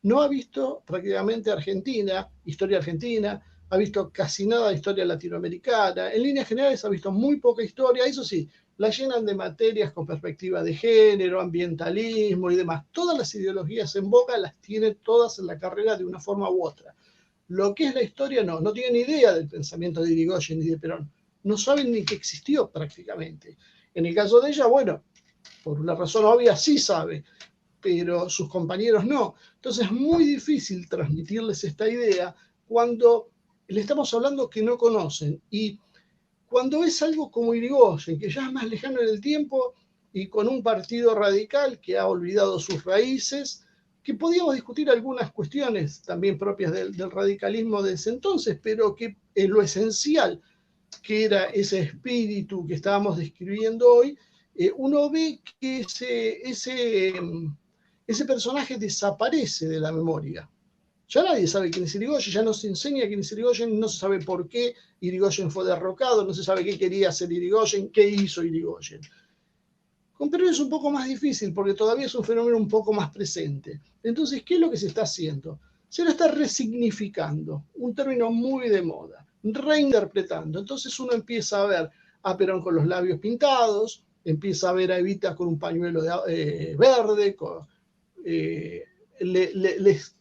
no ha visto prácticamente Argentina, historia argentina, ha visto casi nada de historia latinoamericana, en líneas generales ha visto muy poca historia, eso sí, la llenan de materias con perspectiva de género, ambientalismo y demás. Todas las ideologías en boga las tiene todas en la carrera de una forma u otra. Lo que es la historia no tienen ni idea del pensamiento de Irigoyen ni de Perón, no saben ni que existió prácticamente. En el caso de ella, bueno, por una razón obvia sí sabe, pero sus compañeros no. Entonces es muy difícil transmitirles esta idea cuando le estamos hablando que no conocen. Y cuando es algo como Irigoyen, que ya es más lejano en el tiempo y con un partido radical que ha olvidado sus raíces, que podíamos discutir algunas cuestiones también propias del radicalismo de ese entonces, pero que lo esencial que era ese espíritu que estábamos describiendo hoy, uno ve que ese personaje desaparece de la memoria. Ya nadie sabe quién es Irigoyen, ya no se enseña quién es Irigoyen, no se sabe por qué Irigoyen fue derrocado, no se sabe qué quería hacer Irigoyen, qué hizo Irigoyen. Con Perón es un poco más difícil porque todavía es un fenómeno un poco más presente. Entonces, ¿qué es lo que se está haciendo? Se lo está resignificando, un término muy de moda, reinterpretando. Entonces uno empieza a ver a Perón con los labios pintados, empieza a ver a Evita con un pañuelo verde,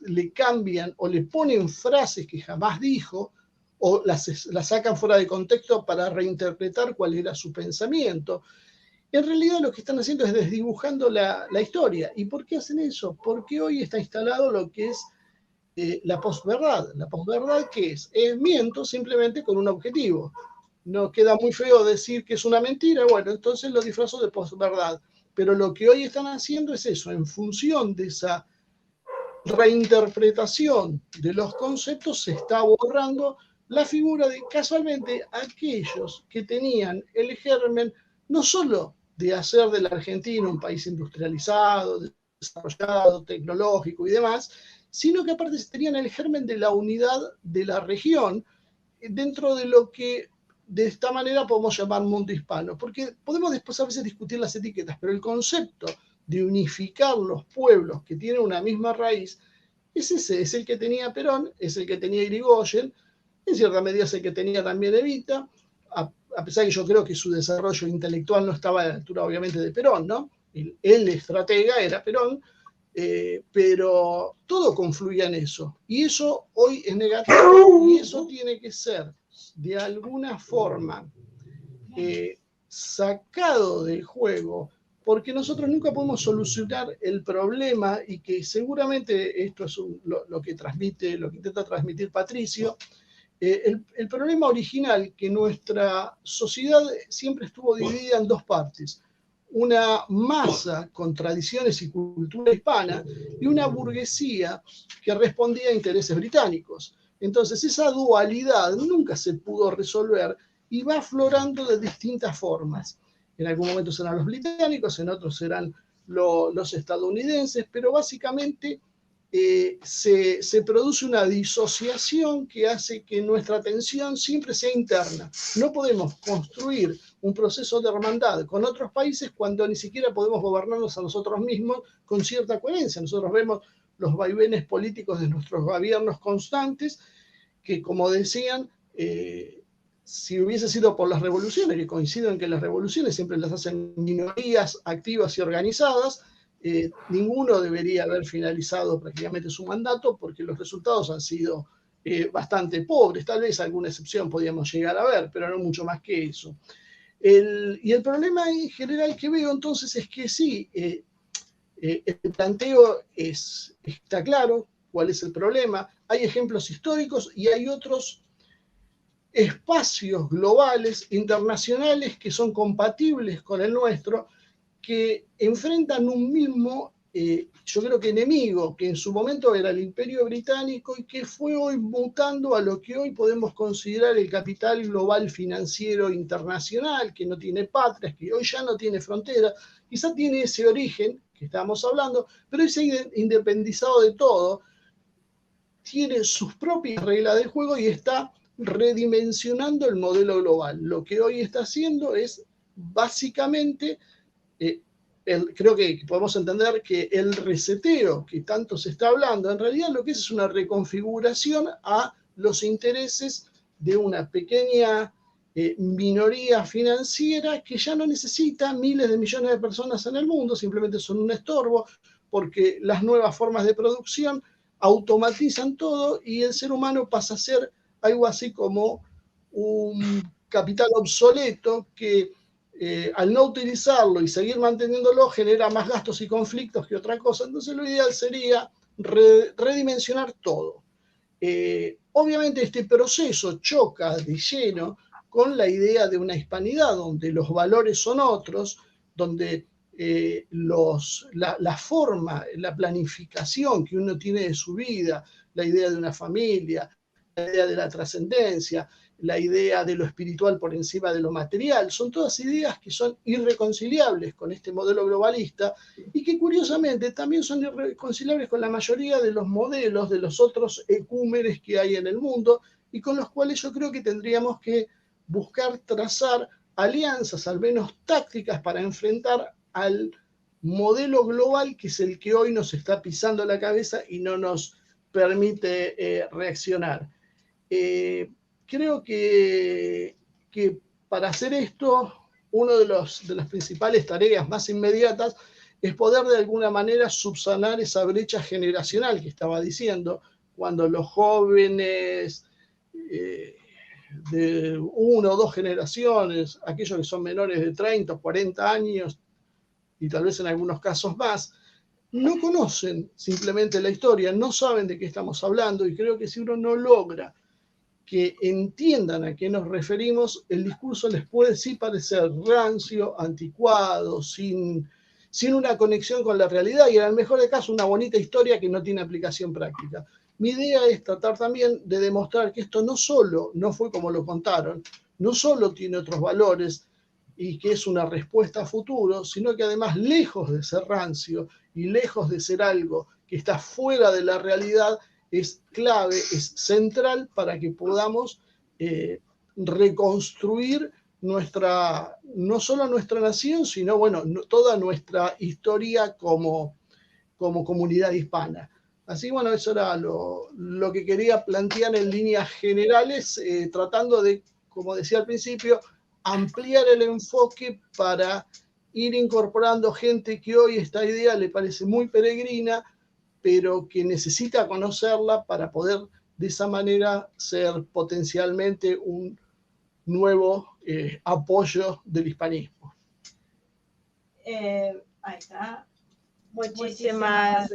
le cambian o le ponen frases que jamás dijo, o las sacan fuera de contexto para reinterpretar cuál era su pensamiento. En realidad lo que están haciendo es desdibujando la historia. ¿Y por qué hacen eso? Porque hoy está instalado lo que es la posverdad. La posverdad, ¿qué es? Es miento simplemente con un objetivo. No queda muy feo decir que es una mentira, bueno, entonces lo disfrazo de posverdad. Pero lo que hoy están haciendo es eso, en función de esa reinterpretación de los conceptos se está borrando la figura de, casualmente, aquellos que tenían el germen no solo de hacer de la Argentina un país industrializado, desarrollado, tecnológico y demás, sino que aparte tenían el germen de la unidad de la región dentro de lo que de esta manera podemos llamar mundo hispano, porque podemos después a veces discutir las etiquetas, pero el concepto de unificar los pueblos que tienen una misma raíz es ese, es el que tenía Perón, es el que tenía Irigoyen, en cierta medida es el que tenía también Evita, a pesar que yo creo que su desarrollo intelectual no estaba a la altura obviamente de Perón, ¿no? El estratega era Perón, pero todo confluía en eso, y eso hoy es negativo, y eso tiene que ser de alguna forma sacado del juego, porque nosotros nunca podemos solucionar el problema, y que seguramente esto es lo que intenta transmitir Patricio, el problema original, que nuestra sociedad siempre estuvo dividida en dos partes: una masa con tradiciones y cultura hispana y una burguesía que respondía a intereses británicos. Entonces esa dualidad nunca se pudo resolver y va aflorando de distintas formas. En algún momento serán los británicos, en otros serán los estadounidenses, pero básicamente se produce una disociación que hace que nuestra atención siempre sea interna. No podemos construir un proceso de hermandad con otros países cuando ni siquiera podemos gobernarnos a nosotros mismos con cierta coherencia. Nosotros vemos los vaivenes políticos de nuestros gobiernos constantes, que, como decían, si hubiese sido por las revoluciones, que coincido en que las revoluciones siempre las hacen minorías activas y organizadas, ninguno debería haber finalizado prácticamente su mandato, porque los resultados han sido bastante pobres. Tal vez alguna excepción podíamos llegar a ver, pero no mucho más que eso. Y el problema en general que veo entonces es que sí, el planteo está claro cuál es el problema, hay ejemplos históricos y hay otros espacios globales, internacionales, que son compatibles con el nuestro, que enfrentan un mismo, yo creo que enemigo, que en su momento era el Imperio Británico y que fue hoy mutando a lo que hoy podemos considerar el capital global financiero internacional, que no tiene patrias, que hoy ya no tiene fronteras, quizá tiene ese origen que estábamos hablando, pero hoy se ha independizado de todo, tiene sus propias reglas de juego y está redimensionando el modelo global. Lo que hoy está haciendo es básicamente, creo que podemos entender que el reseteo que tanto se está hablando, en realidad lo que es una reconfiguración a los intereses de una pequeña minoría financiera que ya no necesita miles de millones de personas en el mundo, simplemente son un estorbo, porque las nuevas formas de producción automatizan todo y el ser humano pasa a ser algo así como un capital obsoleto que al no utilizarlo y seguir manteniéndolo genera más gastos y conflictos que otra cosa. Entonces lo ideal sería redimensionar todo. Obviamente este proceso choca de lleno con la idea de una hispanidad donde los valores son otros, donde la forma, la planificación que uno tiene de su vida, la idea de una familia, la idea de la trascendencia, la idea de lo espiritual por encima de lo material. Son todas ideas que son irreconciliables con este modelo globalista y que curiosamente también son irreconciliables con la mayoría de los modelos de los otros ecúmenes que hay en el mundo y con los cuales yo creo que tendríamos que buscar trazar alianzas, al menos tácticas, para enfrentar al modelo global que es el que hoy nos está pisando la cabeza y no nos permite reaccionar. Creo que para hacer esto, una de las principales tareas más inmediatas es poder de alguna manera subsanar esa brecha generacional que estaba diciendo, cuando los jóvenes de 1 o 2 generaciones, aquellos que son menores de 30 o 40 años, y tal vez en algunos casos más, no conocen simplemente la historia, no saben de qué estamos hablando, y creo que si uno no logra que entiendan a qué nos referimos, el discurso les puede sí parecer rancio, anticuado, sin una conexión con la realidad, y en el mejor de casos una bonita historia que no tiene aplicación práctica. Mi idea es tratar también de demostrar que esto no solo no fue como lo contaron, no solo tiene otros valores y que es una respuesta a futuro, sino que además, lejos de ser rancio y lejos de ser algo que está fuera de la realidad, es clave, es central para que podamos reconstruir no solo nuestra nación, sino toda nuestra historia como comunidad hispana. Así, eso era lo que quería plantear en líneas generales, tratando de, como decía al principio, ampliar el enfoque para ir incorporando gente que hoy esta idea le parece muy peregrina, pero que necesita conocerla para poder de esa manera ser potencialmente un nuevo apoyo del hispanismo. Ahí está. Muchísimas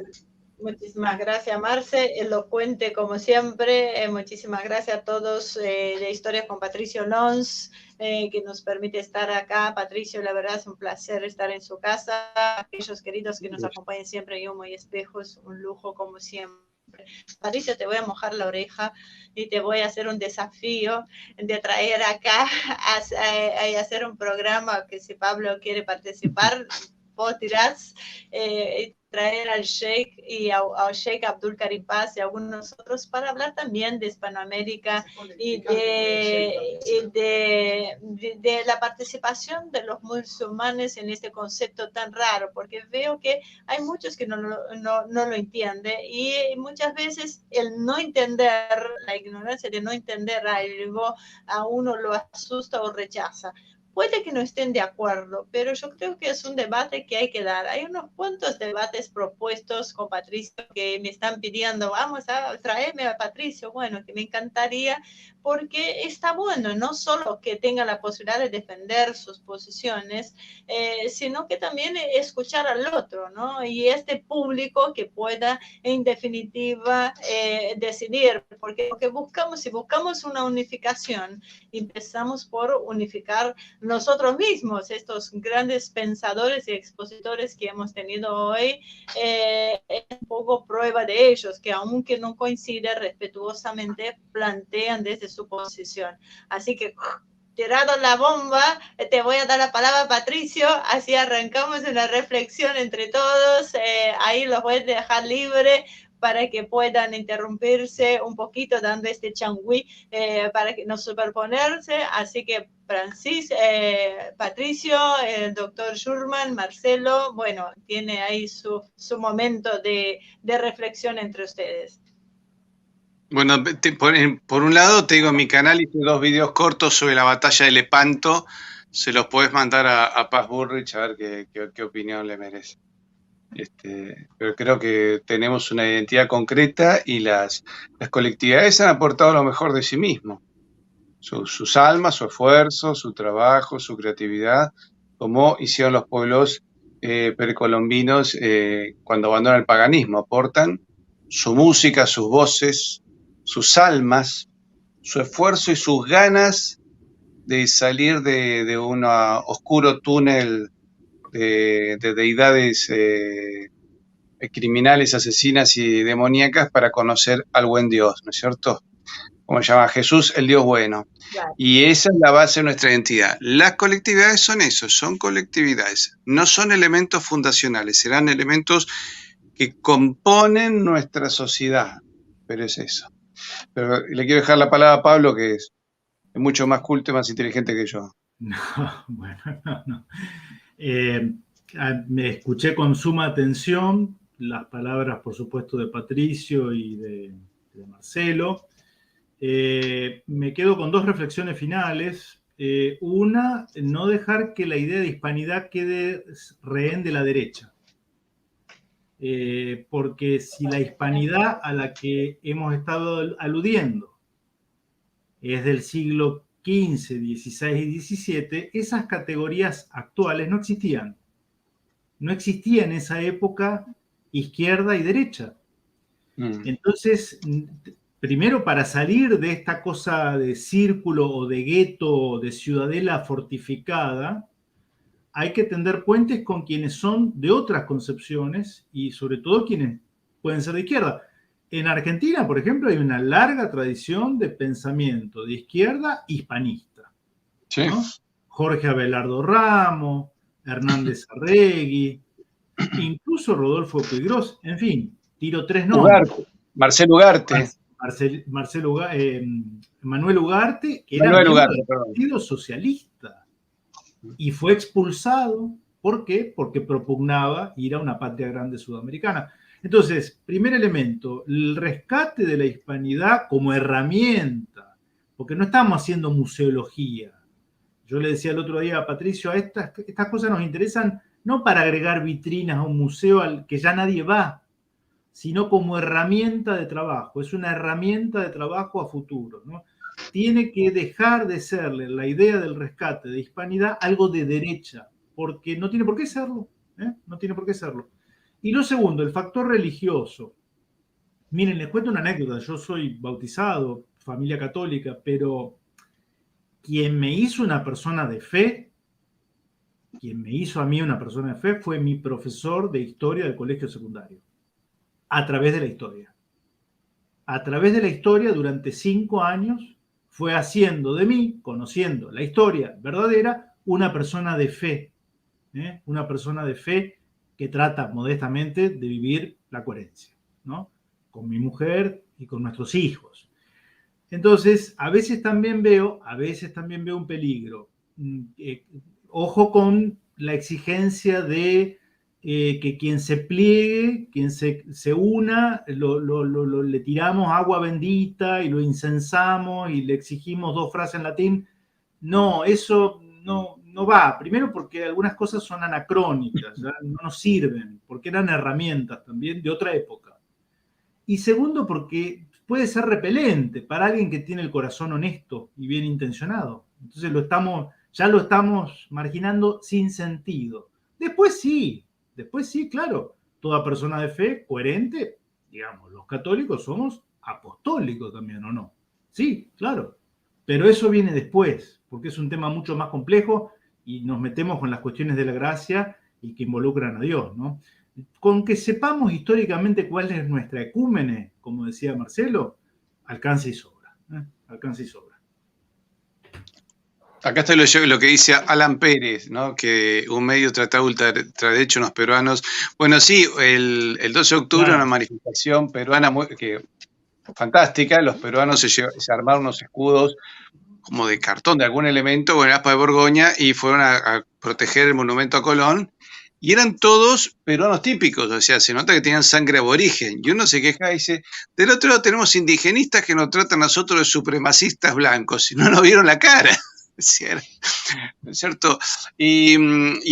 gracias, Marce, elocuente como siempre. Muchísimas gracias a todos de Historias con Patricio Lons, que nos permite estar acá. Patricio, la verdad es un placer estar en su casa. Aquellos queridos que nos acompañan siempre en Humo y Espejos, un lujo como siempre. Patricio, te voy a mojar la oreja y te voy a hacer un desafío de traer acá a hacer un programa que si Pablo quiere participar, vos tirás, traer al Sheikh y al Sheikh Abdul Karim Paz y a algunos otros para hablar también de Hispanoamérica y de la participación de los musulmanes en este concepto tan raro, porque veo que hay muchos que no lo entienden y muchas veces el no entender, la ignorancia de no entender algo a uno lo asusta o rechaza. Puede que no estén de acuerdo, pero yo creo que es un debate que hay que dar. Hay unos cuantos debates propuestos con Patricio que me están pidiendo, vamos a traerme a Patricio. Bueno, que me encantaría, porque está bueno, no solo que tenga la posibilidad de defender sus posiciones, sino que también escuchar al otro, ¿no? Y este público que pueda, en definitiva, decidir, porque lo que buscamos, si buscamos una unificación, empezamos por unificar nosotros mismos, estos grandes pensadores y expositores que hemos tenido hoy, es un poco prueba de ellos, que aunque no coincide, respetuosamente plantean desde su posición. Así que, tirado la bomba, te voy a dar la palabra, Patricio, así arrancamos una reflexión entre todos, ahí los voy a dejar libre para que puedan interrumpirse un poquito, dando este changüí para que no superponerse. Así que Patricio, el doctor Schurman, Marcelo, tiene ahí su momento de reflexión entre ustedes. Bueno, por un lado te digo, en mi canal hice 2 videos cortos sobre la batalla de Lepanto, se los podés mandar a Paz Burrich a ver qué opinión le merece. Pero creo que tenemos una identidad concreta y las colectividades han aportado lo mejor de sí mismos, sus almas, su esfuerzo, su trabajo, su creatividad, como hicieron los pueblos precolombinos cuando abandonan el paganismo. Aportan su música, sus voces, sus almas, su esfuerzo y sus ganas de salir de un oscuro túnel de deidades criminales, asesinas y demoníacas para conocer al buen Dios, ¿no es cierto? como se llama Jesús, el Dios bueno. Claro. Y esa es la base de nuestra identidad. Las colectividades son eso, son colectividades. No son elementos fundacionales, serán elementos que componen nuestra sociedad. Pero es eso. Pero le quiero dejar la palabra a Pablo, que es mucho más culto y más inteligente que yo. No, bueno, no. Me escuché con suma atención las palabras, por supuesto, de Patricio y de Marcelo. Me quedo con dos reflexiones finales. Una, no dejar que la idea de hispanidad quede rehén de la derecha. Porque si la hispanidad a la que hemos estado aludiendo es del siglo XV, XVI y XVII, esas categorías actuales no existían. No existía en esa época izquierda y derecha. Entonces, primero, para salir de esta cosa de círculo o de gueto o de ciudadela fortificada, hay que tender puentes con quienes son de otras concepciones y sobre todo quienes pueden ser de izquierda. En Argentina, por ejemplo, hay una larga tradición de pensamiento de izquierda hispanista. Sí. ¿No? Jorge Abelardo Ramos, Hernández Arregui, incluso Rodolfo Puigros, en fin, tiro tres nombres. Marcelo Ugarte. Manuel Ugarte, que era miembro del Partido Socialista y fue expulsado. ¿Por qué? Porque propugnaba ir a una patria grande sudamericana. Entonces, primer elemento, el rescate de la hispanidad como herramienta, porque no estamos haciendo museología. Yo le decía el otro día a Patricio, estas cosas nos interesan no para agregar vitrinas a un museo al que ya nadie va, sino como herramienta de trabajo. Es una herramienta de trabajo a futuro, ¿no? Tiene que dejar de ser la idea del rescate de hispanidad algo de derecha, porque no tiene por qué serlo, ¿eh? No tiene por qué serlo. Y lo segundo, el factor religioso. Miren, les cuento una anécdota. Yo soy bautizado, familia católica, pero quien me hizo una persona de fe, quien me hizo a mí una persona de fe, fue mi profesor de historia del colegio secundario. A través de la historia. A través de la historia, durante 5 años, fue haciendo de mí, conociendo la historia verdadera, una persona de fe. Una persona de fe que trata modestamente de vivir la coherencia, ¿no? Con mi mujer y con nuestros hijos. Entonces, a veces también veo un peligro. Ojo con la exigencia de que quien se pliegue, quien se una, le tiramos agua bendita y lo incensamos y le exigimos 2 frases en latín. No, eso no va. Primero porque algunas cosas son anacrónicas, ¿ya? No nos sirven, porque eran herramientas también de otra época. Y segundo porque puede ser repelente para alguien que tiene el corazón honesto y bien intencionado. Entonces ya lo estamos marginando sin sentido. Después sí, claro, toda persona de fe coherente, digamos, los católicos somos apostólicos también, ¿o no? Sí, claro, pero eso viene después, porque es un tema mucho más complejo y nos metemos con las cuestiones de la gracia y que involucran a Dios, ¿no? Con que sepamos históricamente cuál es nuestra ecúmene, como decía Marcelo, alcanza y sobra, alcanza y sobra. Acá está lo que dice Alan Pérez, ¿no? Que un medio tratado ultraderecho en los peruanos. Bueno, sí, el 12 de octubre, claro, una manifestación peruana fantástica. Los peruanos se armaron unos escudos como de cartón, de algún elemento, en Aspa de Borgoña, y fueron a proteger el monumento a Colón. Y eran todos peruanos típicos, o sea, se nota que tenían sangre aborigen. Y uno se queja y dice, del otro lado tenemos indigenistas que nos tratan a nosotros de supremacistas blancos, y no nos vieron la cara. ¿No es cierto? Y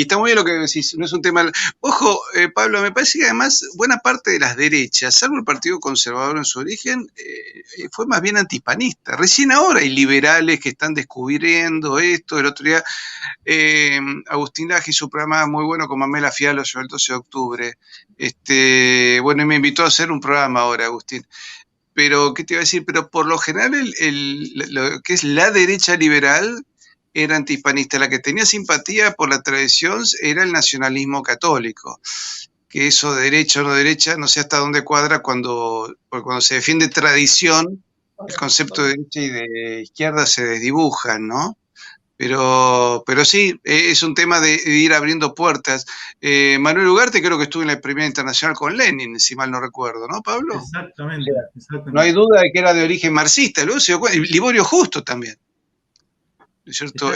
está muy bien lo que decís, no es un tema... Ojo, Pablo, me parece que además buena parte de las derechas, salvo el Partido Conservador en su origen, fue más bien antihispanista. Recién ahora hay liberales que están descubriendo esto. El otro día Agustín Laje hizo un programa muy bueno con Mamela Fialo sobre el 12 de octubre. Bueno, y me invitó a hacer un programa ahora, Agustín. Pero, ¿qué te iba a decir? Pero por lo general, lo que es la derecha liberal era antihispanista. La que tenía simpatía por la tradición era el nacionalismo católico. Que eso, derecha o no derecha, no sé hasta dónde cuadra cuando se defiende tradición el concepto de derecha y de izquierda se desdibujan, ¿no? Pero sí, es un tema de ir abriendo puertas. Manuel Ugarte creo que estuvo en la primera internacional con Lenin, si mal no recuerdo, ¿no, Pablo? Exactamente, exactamente. No hay duda de que era de origen marxista, luego se dio cuenta, y Liborio Justo también. ¿No es cierto?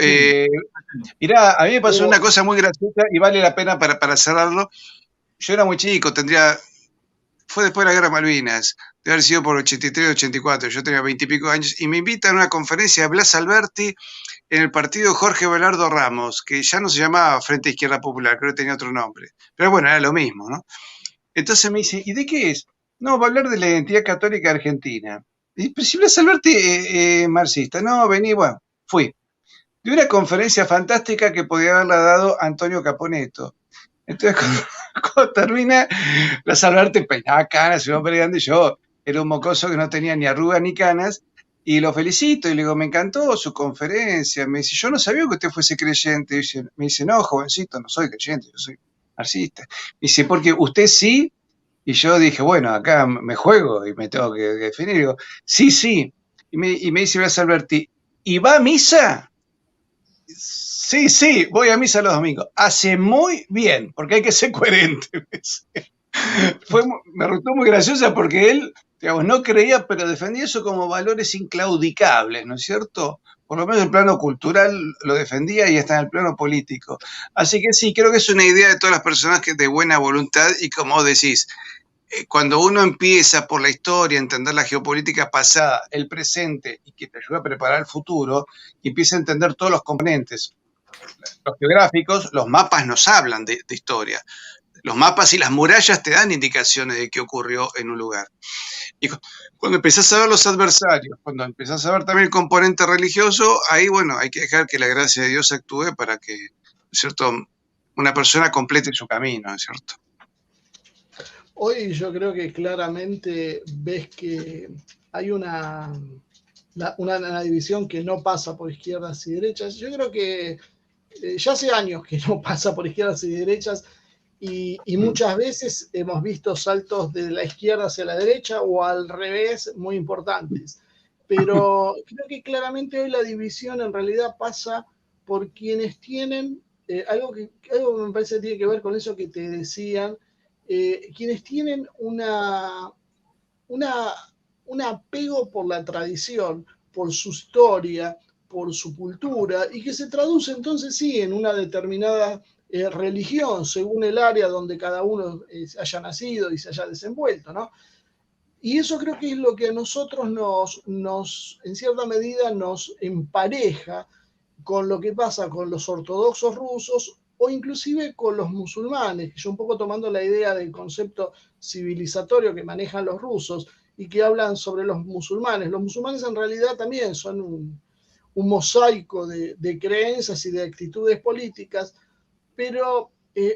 Mirá, a mí me pasó una cosa muy graciosa y vale la pena para cerrarlo. Yo era muy chico, fue después de la Guerra de Malvinas, debe haber sido por 83, 84, yo tenía 20 y pico años, y me invitan a una conferencia de Blas Alberti en el partido Jorge Belardo Ramos, que ya no se llamaba Frente Izquierda Popular, creo que tenía otro nombre. Pero bueno, era lo mismo, ¿no? Entonces me dice, ¿y de qué es? No, va a hablar de la identidad católica argentina. Y, pero si Blas Alberti marxista, no, vení, bueno, fui. De una conferencia fantástica que podía haberla dado Antonio Caponeto. Entonces, cuando termina, Blas Alberti peinaba canas, un hombre grande, yo era un mocoso que no tenía ni arrugas ni canas, y lo felicito, y le digo, me encantó su conferencia. Me dice, yo no sabía que usted fuese creyente. Me dice, no, jovencito, no soy creyente, yo soy marxista. Me dice, porque usted sí, y yo dije, bueno, acá me juego y me tengo que definir. Y digo, sí. Y me dice Blas Alberti, ¿y va a misa? Sí, voy a misa los domingos. Hace muy bien, porque hay que ser coherente. Me resultó muy graciosa porque él, digamos, no creía, pero defendía eso como valores inclaudicables, ¿no es cierto? Por lo menos en el plano cultural lo defendía y está en el plano político. Así que sí, creo que es una idea de todas las personas que de buena voluntad y como decís, cuando uno empieza por la historia, a entender la geopolítica pasada, el presente y que te ayuda a preparar el futuro, y empieza a entender todos los componentes. Los geográficos, los mapas nos hablan de historia. Los mapas y las murallas te dan indicaciones de qué ocurrió en un lugar. Y cuando empezás a ver los adversarios, cuando empezás a ver también el componente religioso, ahí, bueno, hay que dejar que la gracia de Dios actúe para que, ¿cierto?, una persona complete su camino, ¿no es cierto? Hoy yo creo que claramente ves que hay una división que no pasa por izquierdas y derechas. Yo creo que ya hace años que no pasa por izquierdas y derechas y muchas veces hemos visto saltos de la izquierda hacia la derecha o al revés muy importantes. Pero creo que claramente hoy la división en realidad pasa por quienes tienen algo que me parece que tiene que ver con eso que te decían, quienes tienen un apego por la tradición, por su historia, por su cultura, y que se traduce entonces sí en una determinada religión, según el área donde cada uno haya nacido y se haya desenvuelto, ¿no? Y eso creo que es lo que a nosotros en cierta medida, nos empareja con lo que pasa con los ortodoxos rusos o inclusive con los musulmanes, yo un poco tomando la idea del concepto civilizatorio que manejan los rusos y que hablan sobre los musulmanes. Los musulmanes en realidad también son un mosaico de creencias y de actitudes políticas, pero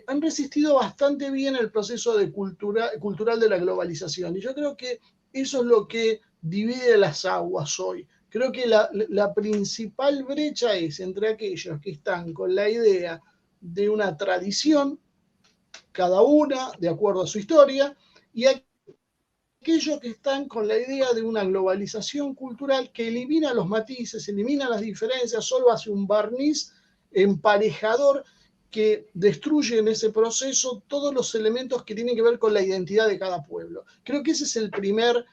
han resistido bastante bien el proceso cultural de la globalización. Y yo creo que eso es lo que divide las aguas hoy. Creo que la principal brecha es entre aquellos que están con la idea de una tradición, cada una de acuerdo a su historia, y aquellos que están con la idea de una globalización cultural que elimina los matices, elimina las diferencias, solo hace un barniz emparejador que destruye en ese proceso todos los elementos que tienen que ver con la identidad de cada pueblo. Creo que ese es el primer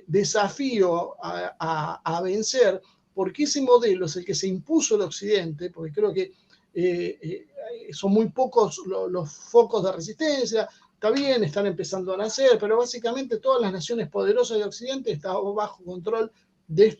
desafío a vencer, porque ese modelo es el que se impuso el Occidente, porque creo que son muy pocos los focos de resistencia, está bien, están empezando a nacer, pero básicamente todas las naciones poderosas de Occidente están bajo control de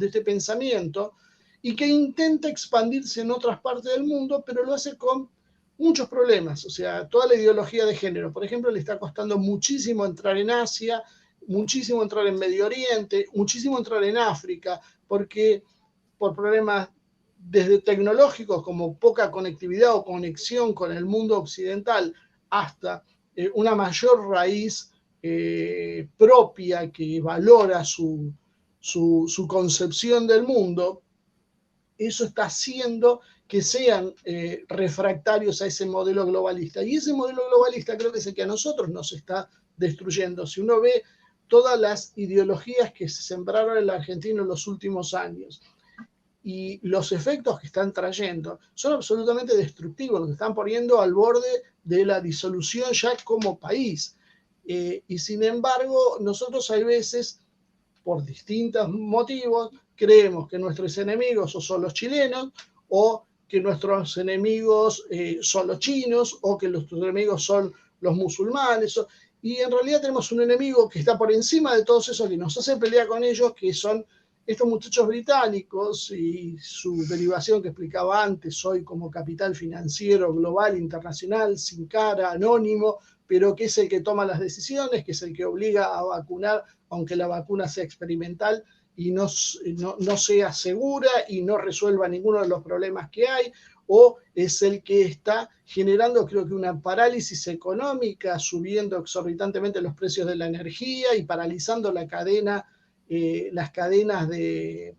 este pensamiento y que intenta expandirse en otras partes del mundo, pero lo hace con muchos problemas. O sea, toda la ideología de género, por ejemplo, le está costando muchísimo entrar en Asia, muchísimo entrar en Medio Oriente, muchísimo entrar en África, porque por problemas desde tecnológicos como poca conectividad o conexión con el mundo occidental hasta una mayor raíz propia que valora su concepción del mundo, eso está haciendo que sean refractarios a ese modelo globalista. Y ese modelo globalista creo que es el que a nosotros nos está destruyendo. Si uno ve todas las ideologías que se sembraron en la Argentina en los últimos años. Y los efectos que están trayendo son absolutamente destructivos, nos están poniendo al borde de la disolución ya como país. Y sin embargo, nosotros hay veces, por distintos motivos, creemos que nuestros enemigos o son los chilenos, o que nuestros enemigos son los chinos, o que nuestros enemigos son los musulmanes. Y en realidad tenemos un enemigo que está por encima de todos esos, que nos hace pelear con ellos, que son estos muchachos británicos y su derivación que explicaba antes, hoy como capital financiero global, internacional, sin cara, anónimo, pero que es el que toma las decisiones, que es el que obliga a vacunar, aunque la vacuna sea experimental y no sea segura y no resuelva ninguno de los problemas que hay, o es el que está generando, creo que, una parálisis económica, subiendo exorbitantemente los precios de la energía y paralizando la cadena, las cadenas de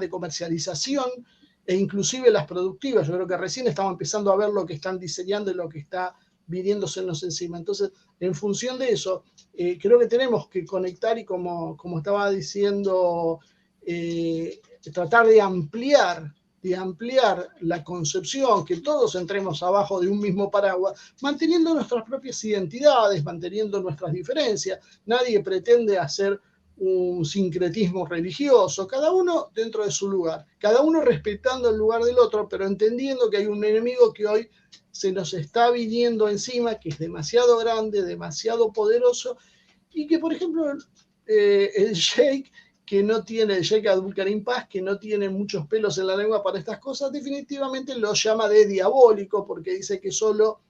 comercialización e inclusive las productivas. Yo creo que recién estamos empezando a ver lo que están diseñando y lo que está viniéndosenos encima. Entonces, en función de eso, creo que tenemos que conectar y, como estaba diciendo, tratar de ampliar la concepción, que todos entremos abajo de un mismo paraguas, manteniendo nuestras propias identidades, manteniendo nuestras diferencias. Nadie pretende hacer un sincretismo religioso, cada uno dentro de su lugar, cada uno respetando el lugar del otro, pero entendiendo que hay un enemigo que hoy se nos está viniendo encima, que es demasiado grande, demasiado poderoso, y que, por ejemplo, el sheikh el sheikh Abdul Karim Paz, que no tiene muchos pelos en la lengua para estas cosas, definitivamente lo llama de diabólico, porque dice que solo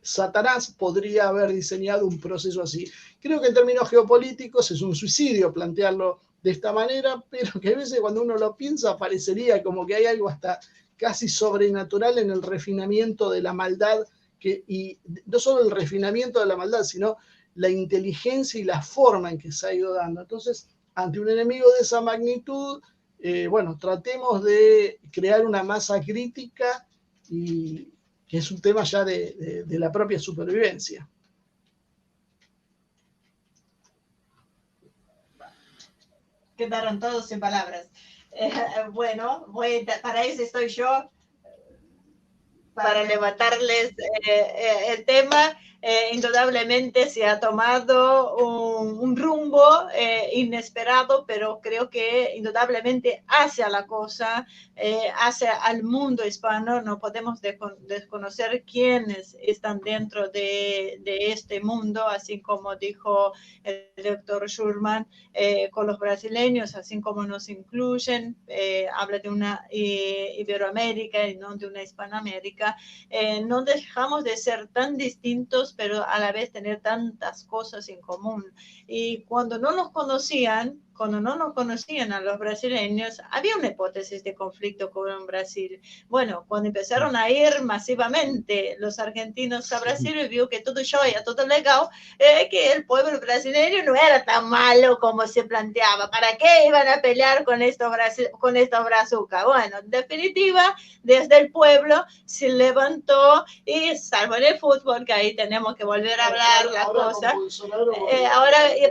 Satanás podría haber diseñado un proceso así. Creo que en términos geopolíticos es un suicidio plantearlo de esta manera, pero que a veces cuando uno lo piensa parecería como que hay algo hasta casi sobrenatural en el refinamiento de la maldad, y no solo el refinamiento de la maldad, sino la inteligencia y la forma en que se ha ido dando. Entonces, ante un enemigo de esa magnitud, tratemos de crear una masa crítica, y que es un tema ya de la propia supervivencia. Quedaron todos sin palabras. Bueno, para eso estoy yo, para levantarles el tema. Indudablemente se ha tomado un rumbo inesperado, pero creo que indudablemente hacia la cosa, hacia al mundo hispano. No podemos desconocer quiénes están dentro de este mundo, así como dijo el doctor Schurman, con los brasileños, así como nos incluyen. Habla de una Iberoamérica y no de una Hispanoamérica. No dejamos de ser tan distintos, pero a la vez tener tantas cosas en común. Y cuando no nos conocían a los brasileños, había una hipótesis de conflicto con Brasil. Bueno, cuando empezaron a ir masivamente los argentinos a Brasil, y vio que todo jóya, todo legal, que el pueblo brasileño no era tan malo como se planteaba. ¿Para qué iban a pelear con estos brazucas? Bueno, en definitiva, desde el pueblo se levantó, y salvo en el fútbol, que ahí tenemos que volver a hablar las cosas.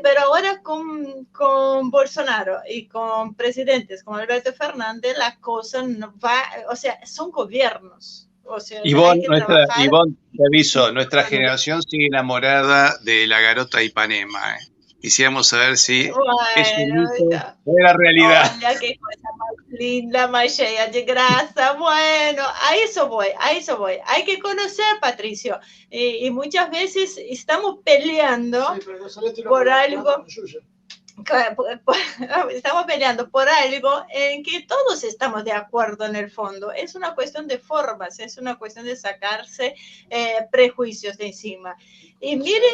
Pero ahora con Bolsonaro y con presidentes como Alberto Fernández, la cosa no va, o sea, son gobiernos. O sea, Ivonne, te aviso, nuestra generación sigue enamorada de la garota Ipanema. Quisiéramos saber si es un mito o era realidad. Olha qué cosa más linda, más llena de grasa. Bueno, a eso voy. Hay que conocer, Patricio. Y muchas veces estamos peleando por algo. Estamos peleando por algo en que todos estamos de acuerdo en el fondo. Es una cuestión de formas, es una cuestión de sacarse prejuicios de encima. Y mire,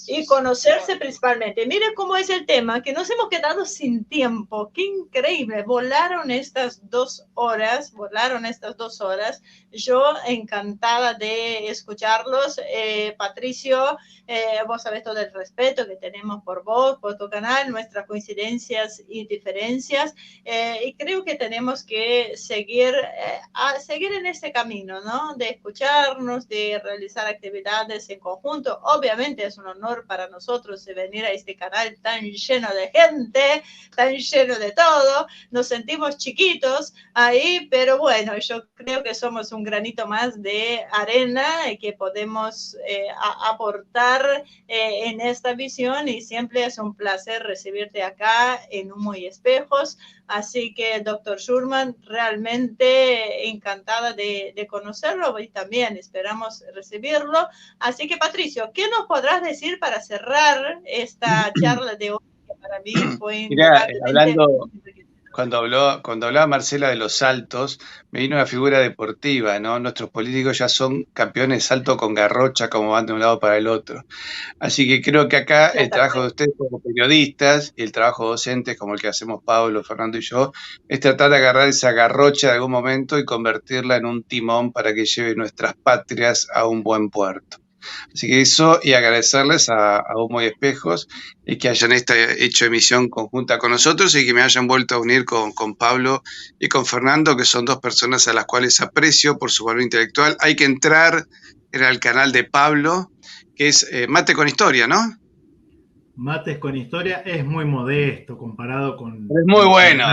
y conocerse principalmente. Mire cómo es el tema, que nos hemos quedado sin tiempo. Qué increíble. Volaron estas 2 horas. Yo encantada de escucharlos. Patricio, vos sabés todo el respeto que tenemos por vos, por tu canal, nuestras coincidencias y diferencias. Y creo que tenemos que seguir en este camino, ¿no? De escucharnos, de realizar actividades en conjunto. obviamente es un honor para nosotros venir a este canal tan lleno de gente, tan lleno de todo. Nos sentimos chiquitos ahí, pero bueno, yo creo que somos un granito más de arena que podemos aportar en esta visión, y siempre es un placer recibirte acá en Humo y Espejos. Así que, doctor Schurman, realmente encantada de conocerlo y también esperamos recibirlo. Así que, Patricio, ¿qué nos podrás decir para cerrar esta charla de hoy? Que para mí fue Cuando hablaba Marcela de los saltos, me vino una figura deportiva, ¿no? Nuestros políticos ya son campeones de salto con garrocha, como van de un lado para el otro. Así que creo que acá el trabajo de ustedes como periodistas y el trabajo docentes, como el que hacemos Pablo, Fernando y yo, es tratar de agarrar esa garrocha de algún momento y convertirla en un timón para que lleve nuestras patrias a un buen puerto. Así que eso, y agradecerles a Humo y Espejos y que hayan hecho emisión conjunta con nosotros y que me hayan vuelto a unir con Pablo y con Fernando, que son dos personas a las cuales aprecio por su valor intelectual. Hay que entrar en el canal de Pablo, que es Mate con Historia, ¿no? Mates con Historia es muy modesto comparado con... Es muy bueno.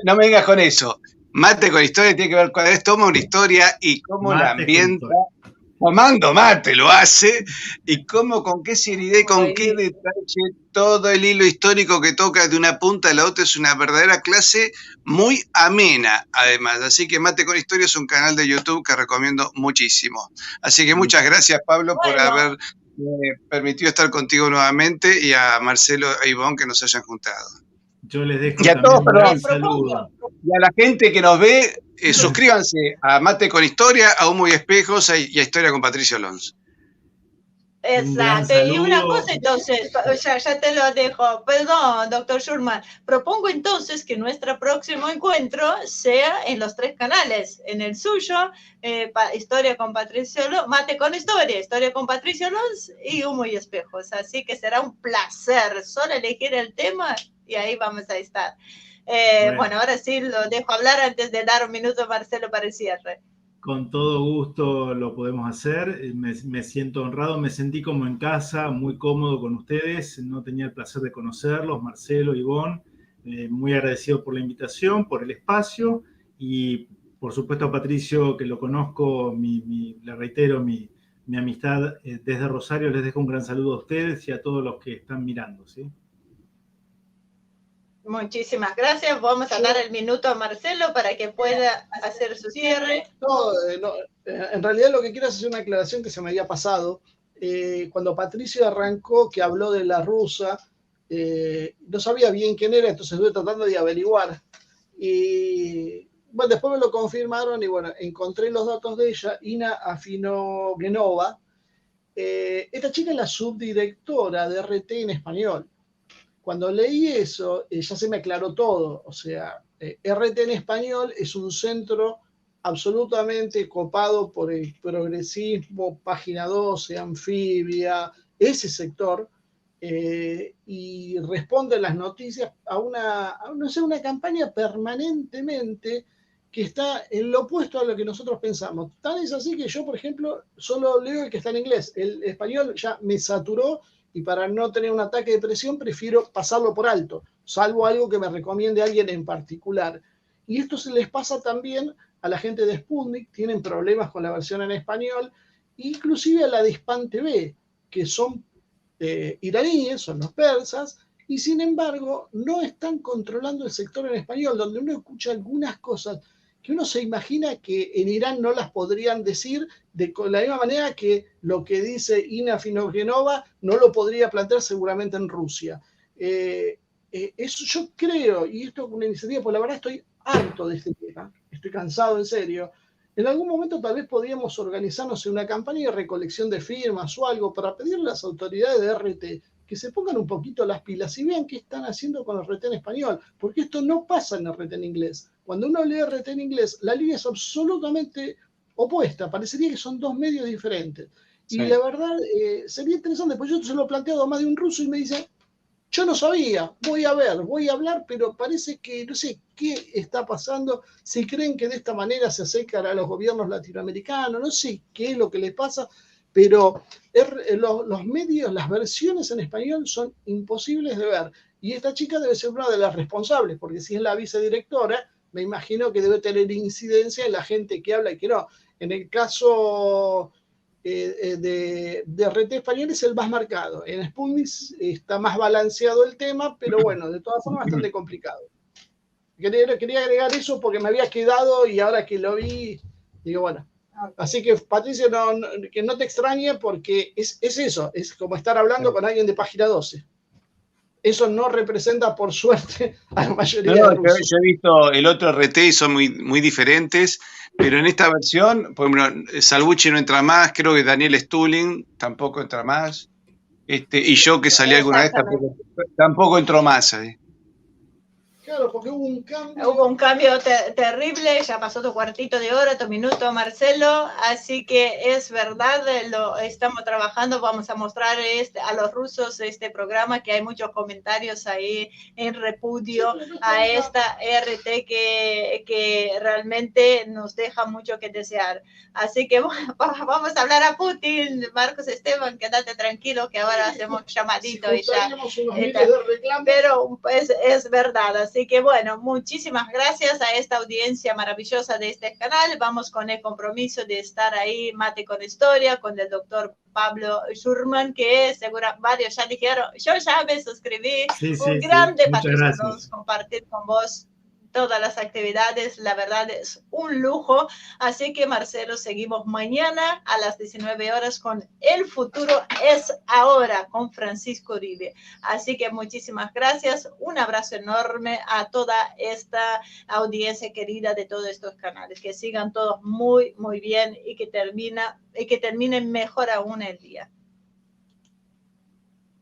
No me vengas con eso. Mate con Historia tiene que ver con esto, toma una historia y cómo la ambienta. Tomando mate lo hace, y cómo, con qué seriedad y con qué detalle todo el hilo histórico que toca de una punta a la otra. Es una verdadera clase muy amena, además. Así que Mate con Historia es un canal de YouTube que recomiendo muchísimo. Así que muchas gracias, Pablo, por haber permitido estar contigo nuevamente, y a Marcelo e Ivonne que nos hayan juntado. Yo les dejo y a todos, un saludo. Y a la gente que nos ve, suscríbanse a Mate con Historia, a Humo y Espejos y a Historia con Patricio Alonso. Exacto. Y una cosa, entonces, ya te lo dejo. Perdón, doctor Schurman. Propongo entonces que nuestro próximo encuentro sea en los 3 canales. En el suyo, Historia con Patricio Alonso, Mate con Historia, Historia con Patricio Alonso y Humo y Espejos. Así que será un placer solo elegir el tema y ahí vamos a estar. Bueno, ahora sí lo dejo hablar antes de dar un minuto a Marcelo para el cierre. Con todo gusto lo podemos hacer. Me siento honrado, me sentí como en casa, muy cómodo con ustedes. No tenía el placer de conocerlos, Marcelo, Ivonne. Muy agradecido por la invitación, por el espacio, y por supuesto a Patricio, que lo conozco, le reitero mi amistad desde Rosario. Les dejo un gran saludo a ustedes y a todos los que están mirando, ¿sí? Muchísimas gracias. Vamos a dar el minuto a Marcelo para que pueda hacer su cierre. En realidad lo que quiero es hacer una aclaración que se me había pasado. Cuando Patricio arrancó, que habló de la rusa, no sabía bien quién era, entonces estuve tratando de averiguar. Y bueno, después me lo confirmaron y bueno, encontré los datos de ella, Ina Afinogenova. Esta chica es la subdirectora de RT en español. Cuando leí eso, ya se me aclaró todo. O sea, RT en español es un centro absolutamente copado por el progresismo, Página 12, Anfibia, ese sector, y responde a las noticias a una campaña permanentemente que está en lo opuesto a lo que nosotros pensamos. Tan es así que yo, por ejemplo, solo leo el que está en inglés. El español ya me saturó, y para no tener un ataque de presión prefiero pasarlo por alto, salvo algo que me recomiende alguien en particular. Y esto se les pasa también a la gente de Sputnik, tienen problemas con la versión en español, inclusive a la de Span TV, que son iraníes, son los persas, y sin embargo no están controlando el sector en español, donde uno escucha algunas cosas que uno se imagina que en Irán no las podrían decir de la misma manera que lo que dice Ina Afinogenova no lo podría plantear seguramente en Rusia. Eso yo creo, y esto es una iniciativa, pues la verdad estoy harto de este tema, estoy cansado en serio. En algún momento tal vez podríamos organizarnos en una campaña de recolección de firmas o algo para pedirle a las autoridades de RT que se pongan un poquito las pilas y vean qué están haciendo con el RT en español, porque esto no pasa en el RT en inglés. Cuando uno lee RT en inglés, la línea es absolutamente opuesta, parecería que son 2 medios diferentes. Y la verdad, sería interesante, pues yo se lo he planteado a más de un ruso y me dice, yo no sabía, voy a ver, voy a hablar, pero parece que no sé qué está pasando, si creen que de esta manera se acercan a los gobiernos latinoamericanos, no sé qué es lo que les pasa, pero los medios, las versiones en español son imposibles de ver. Y esta chica debe ser una de las responsables, porque si es la vicedirectora, me imagino que debe tener incidencia en la gente que habla y que no. En el caso de RT Español es el más marcado. En Sputnik está más balanceado el tema, pero bueno, de todas formas bastante complicado. Quería agregar eso porque me había quedado y ahora que lo vi, digo, bueno. Así que, Patricia, que no te extrañe porque es eso, es como estar hablando con alguien de página 12. Eso no representa, por suerte, a la mayoría de los rusos. Yo he visto el otro RT y son muy, muy diferentes, pero en esta versión, por ejemplo, Salvucci no entra más, creo que Daniel Stulin tampoco entra más, y yo que salí alguna vez tampoco entró más ahí. Claro, porque hubo un cambio. Hubo un cambio terrible, ya pasó tu cuartito de hora, tu minuto, Marcelo, así que es verdad, lo estamos trabajando, vamos a mostrar a los rusos este programa, que hay muchos comentarios ahí en repudio a esta RT que realmente nos deja mucho que desear. Así que vamos a hablar a Putin, Marcos Esteban, quédate tranquilo que ahora hacemos llamadito y ya. Pero pues, es verdad, así que bueno, muchísimas gracias a esta audiencia maravillosa de este canal. Vamos con el compromiso de estar ahí, Mate con Historia, con el doctor Pablo Schurman, que seguro varios ya dijeron, yo ya me suscribí, un grande Patricio Rons, compartir con vos todas las actividades, la verdad es un lujo, así que Marcelo, seguimos mañana a las 19 horas con El Futuro es Ahora, con Francisco Uribe, así que muchísimas gracias, un abrazo enorme a toda esta audiencia querida de todos estos canales, que sigan todos muy, muy bien y que terminen mejor aún el día.